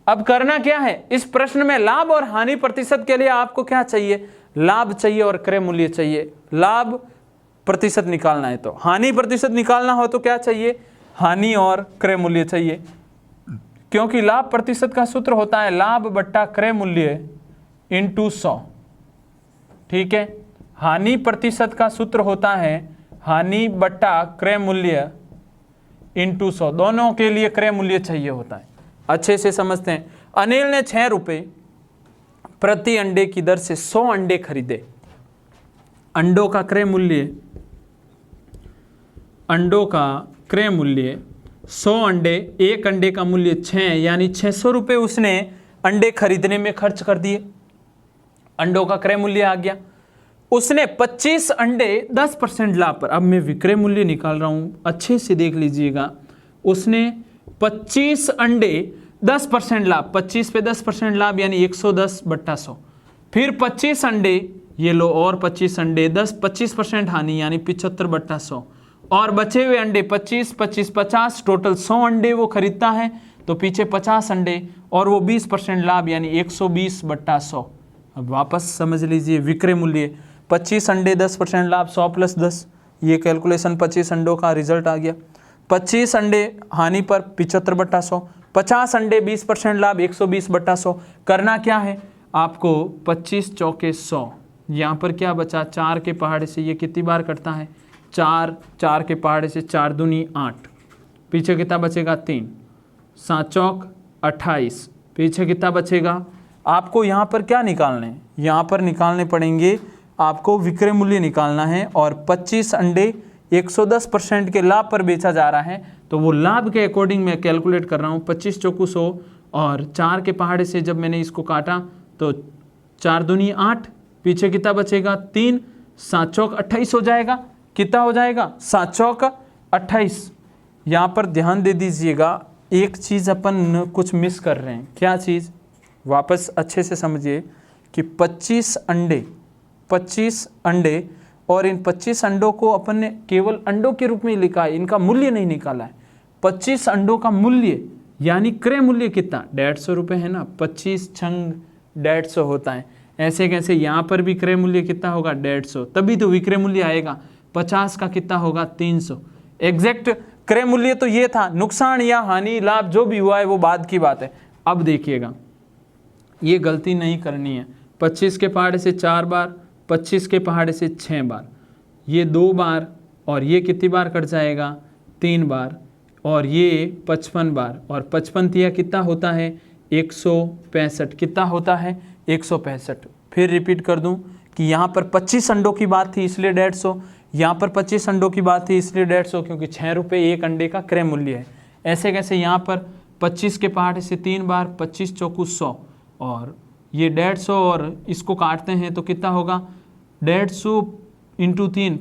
A: अब करना क्या है, इस प्रश्न में लाभ और हानि प्रतिशत के लिए आपको क्या चाहिए, लाभ चाहिए और क्रय मूल्य चाहिए। लाभ प्रतिशत निकालना है तो, हानि प्रतिशत निकालना हो तो क्या चाहिए, हानि और क्रय मूल्य चाहिए, क्योंकि लाभ प्रतिशत का सूत्र होता है लाभ बट्टा क्रय मूल्य इंटू 100। ठीक है, हानि प्रतिशत का सूत्र होता है हानि बट्टा क्रय मूल्य इंटू 100, दोनों के लिए क्रय मूल्य चाहिए होता है। अच्छे से समझते हैं। अनिल ने 6 रुपए प्रति अंडे की दर से 100 अंडे खरीदे। अंडों का क्रय मूल्य 100 अंडे, एक अंडे का मूल्य 6, यानी 600 रुपये उसने अंडे खरीदने में खर्च कर दिए। अंडों का क्रय मूल्य आ गया। उसने 25 अंडे 10% लाभ पर, अब मैं विक्रय मूल्य निकाल रहा हूं, अच्छे से देख लीजिएगा। उसने 25 अंडे 10% लाभ, 25 पे 10% लाभ यानी 110/100, फिर 25 अंडे, ये लो, और 25 अंडे 25% हानि यानी 75/100, और बचे हुए अंडे 25 25 50, टोटल 100 अंडे वो खरीदता है, तो पीछे 50 अंडे और वो 20% लाभ यानी 120/100। अब वापस समझ लीजिए विक्रय मूल्य 25 अंडे 10% लाभ, 100 + 10, ये कैलकुलेशन 25 अंडों का रिजल्ट आ गया। 25 अंडे हानि पर 75/100, 50 अंडे 20% लाभ 120/100। करना क्या है आपको, 25 चौके 100, यहाँ पर क्या बचा, 4 के पहाड़े से ये कितनी बार कटता है, 4 के पहाड़े से 4 दूनी 8, पीछे कितना बचेगा 3, 7 चौक 28, पीछे कितना बचेगा। आपको यहाँ पर क्या निकालने हैं, यहाँ पर निकालने पड़ेंगे आपको विक्रय मूल्य निकालना है, और 25 अंडे 110% के लाभ पर बेचा जा रहा है, तो वो लाभ के अकॉर्डिंग मैं कैलकुलेट कर रहा हूँ। 25 चौकू 100, और 4 के पहाड़े से जब मैंने इसको काटा तो 4 दूनी 8, पीछे कितना बचेगा 3, 7 चौक 28 हो जाएगा। कितना हो जाएगा, 7 चौक 28। यहाँ पर ध्यान दे दीजिएगा, एक चीज़ अपन कुछ मिस कर रहे हैं। क्या चीज़, वापस अच्छे से समझिए कि 25 अंडे और इन 25 अंडों को अपन ने केवल अंडों के रूप में लिखा है, इनका मूल्य नहीं निकाला है। 25 अंडों का मूल्य यानी क्रय मूल्य कितना, 150 रुपये है ना, 25 छंग 150 होता है। ऐसे कैसे यहाँ पर भी क्रय मूल्य कितना होगा, 150, तभी तो विक्रय मूल्य आएगा। 50 का कितना होगा, 300। एग्जैक्ट क्रय मूल्य तो ये था, नुकसान या हानि लाभ जो भी हुआ है वो बाद की बात है। अब देखिएगा, ये गलती नहीं करनी है। 25 के पहाड़े से 4 बार, 25 के पहाड़े से 6 बार, ये 2 बार, और ये कितनी बार कट जाएगा, 3 बार, और ये 55 बार, और 55 तिया कितना होता है, 165। कितना होता है, 165। फिर रिपीट कर दूं कि यहाँ पर 25 अंडों की बात थी इसलिए 150, यहाँ पर 25 अंडों की बात थी इसलिए 150, क्योंकि 6 रुपये एक अंडे का क्रय मूल्य है। ऐसे कैसे यहाँ पर 25 के पहाड़े से 3 बार, 25 चौकू 100, और ये 150, और इसको काटते हैं तो कितना होगा, 150 इंटू 3,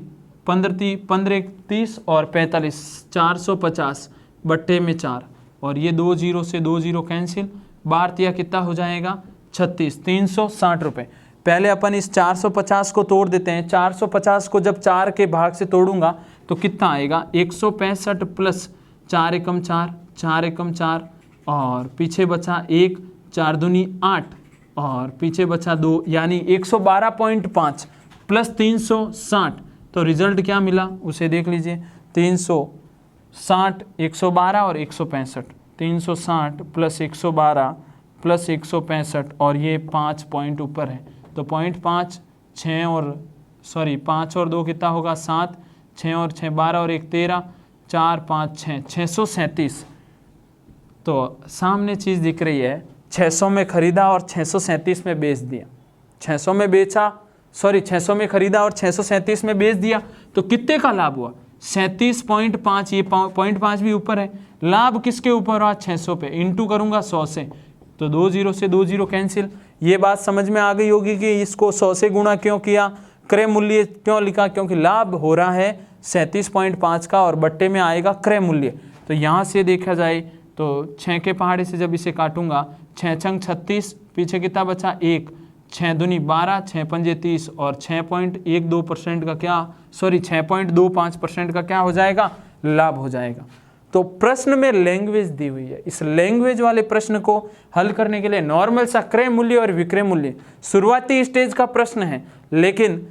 A: 15 30 और 45, 450 बट्टे में 4, और ये 2 0 से 2 0 कैंसिल, बार तिया कितना हो जाएगा, 36, 360 रुपये। पहले अपन इस 450 को तोड़ देते हैं। 450 को जब 4 के भाग से तोड़ूंगा तो कितना आएगा, 165 प्लस 4 एकम 4, 4 एकम 4, और पीछे बचा 1, 4 दूनी 8, और पीछे बचा 2 यानी 112.5 प्लस 360, तो रिजल्ट क्या मिला उसे देख लीजिए। 360, 112 और 165, 360 प्लस 112 प्लस 165 और ये 5 पॉइंट ऊपर है, तो 0.5 6 और 5 और 2 कितना होगा 7, 6 और 6 12 और 1 13, 4 5 6 637। तो सामने चीज़ दिख रही है, 600 में खरीदा और 637 में बेच दिया, 600 में बेचा 600 में खरीदा और 637 में बेच दिया, तो कितने का लाभ हुआ 37.5, ये 0.5 भी ऊपर है। लाभ किसके ऊपर हुआ 600 पे, इंटू करूंगा 100 से, तो 2 0 से 2 0 कैंसिल। ये बात समझ में आ गई होगी कि इसको 100 से गुणा क्यों किया, क्रय मूल्य क्यों लिखा, क्योंकि लाभ हो रहा है 37.5 का और बट्टे में आएगा क्रय मूल्य। तो यहाँ से देखा जाए तो 6 के पहाड़े से जब इसे काटूंगा, 6 छंग 36, पीछे कितना बचा 1, 6 दूनी 12, 6 पंजे 30 और 6.12% का क्या 6.25% का क्या हो जाएगा लाभ हो जाएगा। तो प्रश्न में लैंग्वेज दी हुई है, इस लैंग्वेज वाले प्रश्न को हल करने के लिए नॉर्मल सा क्रय मूल्य और विक्रय मूल्य शुरुआती स्टेज का प्रश्न है, लेकिन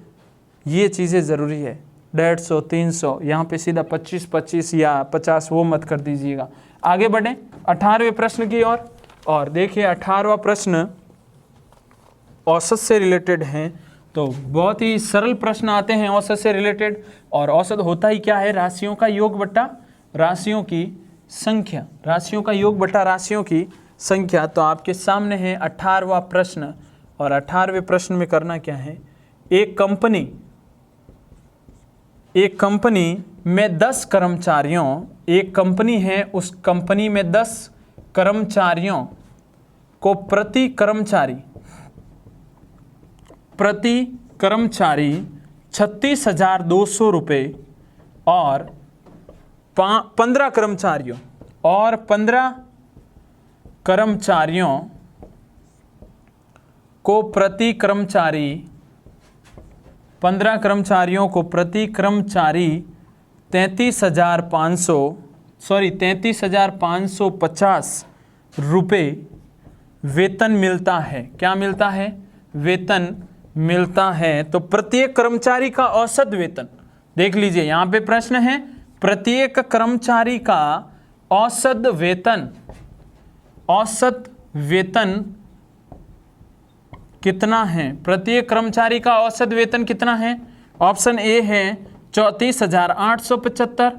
A: ये चीज़ें ज़रूरी है। 150 300 यहाँ पे सीधा 25 या 50 वो मत कर दीजिएगा। आगे बढ़ें 18वें प्रश्न की ओर, और देखिए 18वां प्रश्न औसत से रिलेटेड हैं। तो बहुत ही सरल प्रश्न आते हैं औसत से रिलेटेड, और औसत होता ही क्या है, राशियों का योग बट्टा राशियों की संख्या, राशियों का योग बट्टा राशियों की संख्या। तो आपके सामने है 18वां प्रश्न, और 18वें प्रश्न में करना क्या है, एक कंपनी में 10 कर्मचारियों, एक कंपनी है, उस कंपनी में 10 कर्मचारियों को प्रति कर्मचारी 36,200 रुपये और 15 कर्मचारियों को प्रति कर्मचारी 33,550 रुपये वेतन मिलता है। क्या मिलता है, वेतन मिलता है। तो प्रत्येक कर्मचारी का औसत वेतन देख लीजिए, यहाँ पे प्रश्न है प्रत्येक कर्मचारी का औसत वेतन कितना है, प्रत्येक कर्मचारी का औसत वेतन कितना है। ऑप्शन ए है 34,875,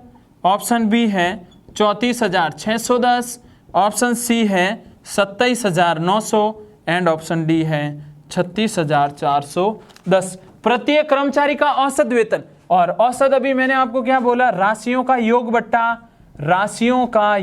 A: ऑप्शन बी है 34,610, ऑप्शन सी है 27,900 एंड ऑप्शन डी है 36,410। प्रत्येक कर्मचारी का औसत वेतन, और औसत अभी मैंने आपको क्या बोला, राशियों का योग बट्टा राशियों का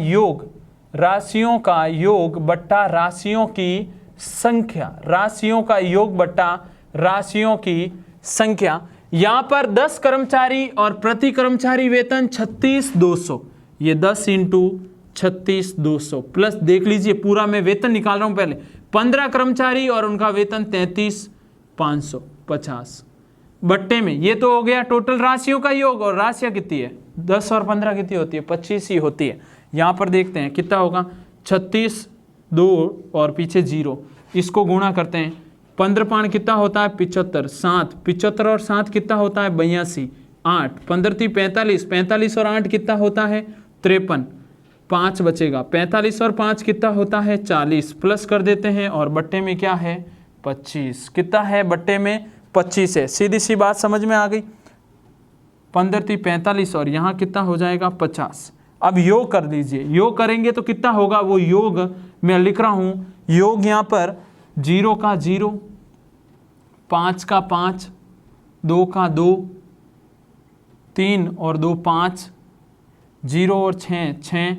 A: योग बट्टा राशियों की संख्या, राशियों का योग बट्टा राशियों की संख्या। यहां पर 10 कर्मचारी और प्रति कर्मचारी वेतन 36,200, ये 10 इंटू 36,200 प्लस देख लीजिए पूरा मैं वेतन निकाल रहा हूं पहले, 15 कर्मचारी और उनका वेतन 33,550 बट्टे में, ये तो हो गया टोटल राशियों का योग। और राशियां कितनी है 10 और 15 कितनी होती है 25 ही होती है। यहां पर देखते हैं कितना होगा 36 2 और पीछे 0, इसको गुणा करते हैं, 15 पाँच कितना होता है 75, 7 75 और 7 कितना होता है 82, 8 15 3 45, 45 और 8 कितना होता है 53, 5 बचेगा, 45 और 5 कितना होता है 40, प्लस कर देते हैं और बट्टे में क्या है 25, कितना है बट्टे में 25 है। सीधी सी बात समझ में आ गई। 15 3 45 और यहाँ कितना हो जाएगा 50। अब योग कर दीजिए, योग करेंगे तो कितना होगा, वो योग मैं लिख रहा हूँ, योग यहाँ पर 0 का 0, 5 का 5, 2 का 2, 3 और 2 5, 0 और 6 6,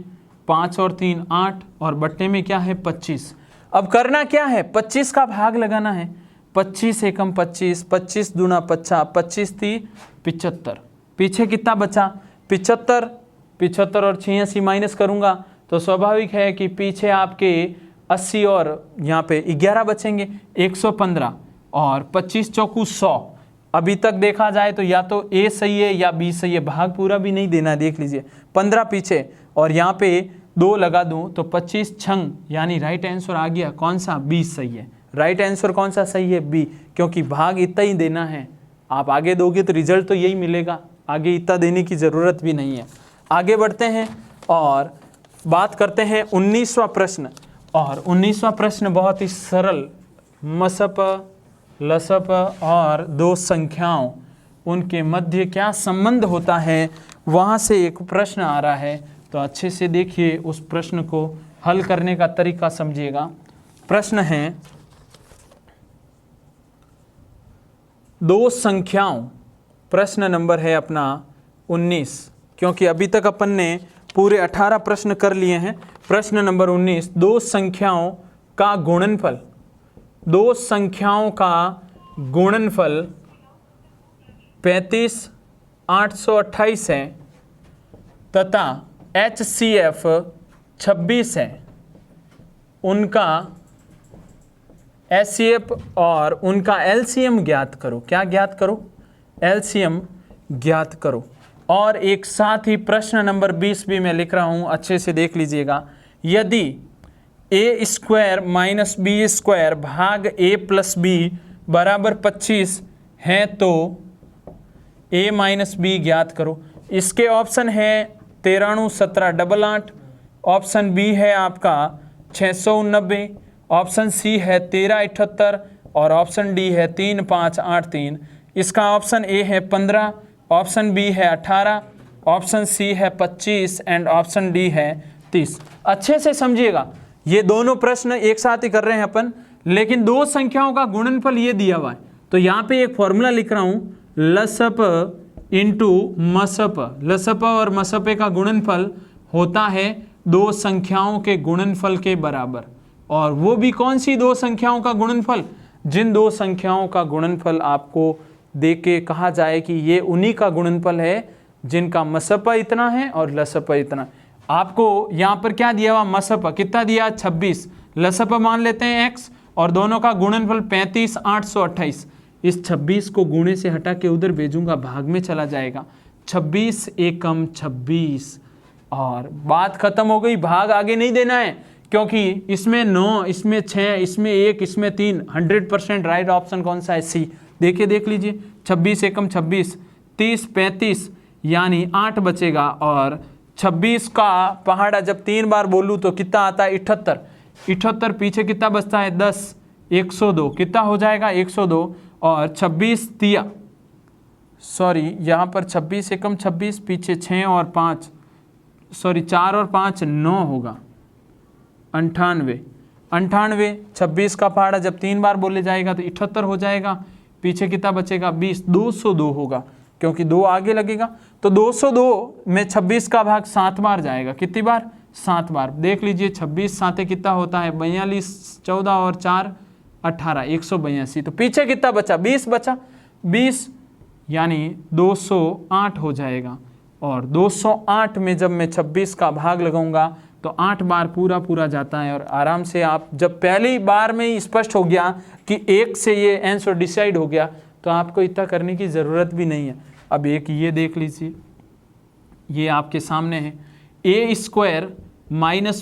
A: 5 और 3 8 और बट्टे में क्या है 25। अब करना क्या है 25 का भाग लगाना है, 25 एकम 25, 25 दूना 50, 25 3 75, पीछे कितना बचा 75, 75 और 86 माइनस करूंगा तो स्वाभाविक है कि पीछे आपके 80 और यहाँ पे 11 बचेंगे, 115 और 25 चौकू 100। अभी तक देखा जाए तो या तो ए सही है या बी सही है, भाग पूरा भी नहीं देना, देख लीजिए 15 पीछे और यहाँ पे 2 लगा दूं तो 25 छंग यानी राइट आंसर आ गया कौन सा 20 सही है। राइट आंसर कौन सा सही है? बी, क्योंकि भाग इतना ही देना है। आप आगे दोगे तो रिजल्ट तो यही मिलेगा, आगे इतना देने की ज़रूरत भी नहीं है। आगे बढ़ते हैं और बात करते हैं 19वां प्रश्न। और 19वां प्रश्न बहुत ही सरल, मसप लसप और दो संख्याओं उनके मध्य क्या संबंध होता है, वहाँ से एक प्रश्न आ रहा है। तो अच्छे से देखिए, उस प्रश्न को हल करने का तरीका समझिएगा। प्रश्न है दो संख्याओं, प्रश्न नंबर है अपना 19, क्योंकि अभी तक अपन ने पूरे 18 प्रश्न कर लिए हैं। प्रश्न नंबर 19, दो संख्याओं का गुणनफल, दो संख्याओं का गुणनफल 35,828 है तथा HCF 26 है। उनका HCF और उनका LCM ज्ञात करो। क्या ज्ञात करो? LCM ज्ञात करो। और एक साथ ही प्रश्न नंबर 20 भी मैं लिख रहा हूँ, अच्छे से देख लीजिएगा। यदि a² - b² भाग a + b बराबर 25 है तो a - b ज्ञात करो। इसके ऑप्शन है 93 17 88, ऑप्शन बी है आपका 689, ऑप्शन सी है 13 78 और ऑप्शन डी है 3 5 8 3। इसका ऑप्शन ए है 15, ऑप्शन बी है 18, ऑप्शन सी है 25 एंड ऑप्शन डी है 30। अच्छे से समझिएगा, ये दोनों प्रश्न एक साथ ही कर रहे हैं अपन, लेकिन दो संख्याओं का गुणनफल ये दिया हुआ है। तो यहाँ पे एक फॉर्मूला लिख रहा हूँ, लसप इंटू मसप। लसप और मसपे का गुणनफल होता है दो संख्याओं के गुणनफल के बराबर। और वो भी कौन सी दो संख्याओं का गुणनफल? जिन दो संख्याओं का गुणनफल आपको देख के कहा जाए कि ये उन्हीं का गुणनफल है जिनका मसपा इतना है और लसपा इतना। आपको यहाँ पर क्या दिया हुआ? मसपा कितना दिया? 26। लसपा मान लेते हैं x और दोनों का गुणनफल 35,828। इस 26 को गुणे से हटा के उधर भेजूंगा, भाग में चला जाएगा। 26 एकम 26 और बात खत्म हो गई। भाग आगे नहीं देना है, क्योंकि इसमें 9, इसमें 6, इसमें 1, इसमें 3। 100% राइट ऑप्शन कौन सा है? सी। देखिए, देख लीजिए, 26 एकम 26, 30 35 यानी 8 बचेगा। और 26 का पहाड़ा जब 3 बार बोलूँ तो कितना आता है? 78। 78 पीछे कितना बचता है? 10, 102। कितना हो जाएगा? 102। और 26 तिया, सॉरी यहाँ पर 26 एकम 26, पीछे 6 और 5, सॉरी 4 और 5 9 होगा। 98। 26 का पहाड़ा जब 3 बार बोले जाएगा तो 78 हो जाएगा। पीछे कितना बचेगा? 20। 202 होगा, क्योंकि 2 आगे लगेगा। तो 202 में 26 का भाग 7 बार जाएगा। कितनी बार? 7 बार। देख लीजिए, 26 साथे कितना होता है? 42, 14 और 4 18, 182। तो पीछे कितना बचा? 20 बचा। 20 यानी 208 हो जाएगा। और 208 में जब मैं 26 का भाग लगाऊंगा तो 8 बार पूरा पूरा जाता है। और आराम से आप जब पहली बार में ही स्पष्ट हो गया कि 1 से ये आंसर डिसाइड हो गया, तो आपको इतना करने की ज़रूरत भी नहीं है। अब एक ये देख लीजिए, ये आपके सामने है, a² -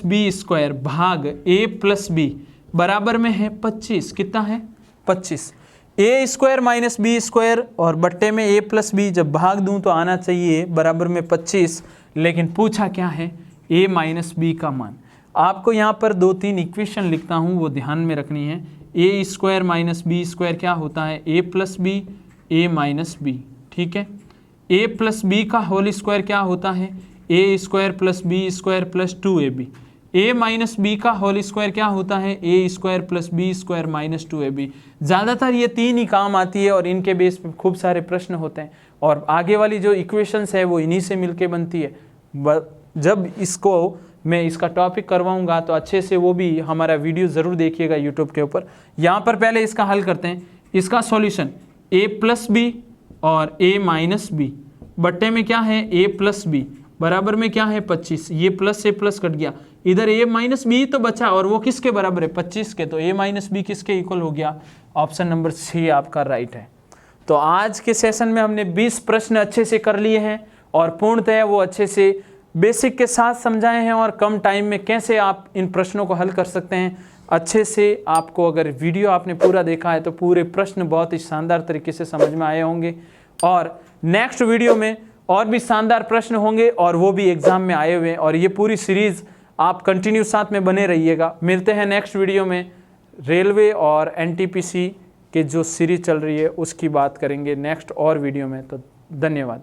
A: b² भाग a + b बराबर में है 25। कितना है? 25। a² - b² और बट्टे में a + b जब भाग दूं तो आना चाहिए बराबर में 25। लेकिन पूछा क्या है? a - b का मान। आपको यहाँ पर 2-3 इक्वेशन लिखता हूँ, वो ध्यान में रखनी है। a² - b² क्या होता है? a + b a - b। ठीक है। a + b का होल स्क्वायर क्या होता है? a² + b² + 2ab। a - b का होल स्क्वायर क्या होता है? a² + b² - 2ab। ज़्यादातर ये 3 ही काम आती है और इनके बेस पे खूब सारे प्रश्न होते हैं। और आगे वाली जो इक्वेशंस है वो इन्हीं से मिलके बनती है। जब इसको मैं इसका टॉपिक करवाऊंगा तो अच्छे से वो भी हमारा वीडियो ज़रूर देखिएगा यूट्यूब के ऊपर। यहाँ पर पहले इसका हल करते हैं। इसका सॉल्यूशन a + b और a - b बट्टे में क्या है? a + b बराबर में क्या है? 25। ये प्लस से प्लस कट गया, इधर a - b तो बचा और वो किसके बराबर है? 25 के। तो a - b किसके इक्वल हो गया? ऑप्शन नंबर सी आपका राइट है। तो आज के सेशन में हमने 20 प्रश्न अच्छे से कर लिए हैं और पूर्णतः वो अच्छे से बेसिक के साथ समझाए हैं और कम टाइम में कैसे आप इन प्रश्नों को हल कर सकते हैं अच्छे से आपको, अगर वीडियो आपने पूरा देखा है तो पूरे प्रश्न बहुत ही शानदार तरीके से समझ में आए होंगे। और नेक्स्ट वीडियो में और भी शानदार प्रश्न होंगे और वो भी एग्जाम में आए हुए हैं, और ये पूरी सीरीज आप कंटिन्यू साथ में बने रहिएगा। मिलते हैं नेक्स्ट वीडियो में। रेलवे और एनटीपीसी के जो सीरीज चल रही है उसकी बात करेंगे नेक्स्ट और वीडियो में। तो धन्यवाद।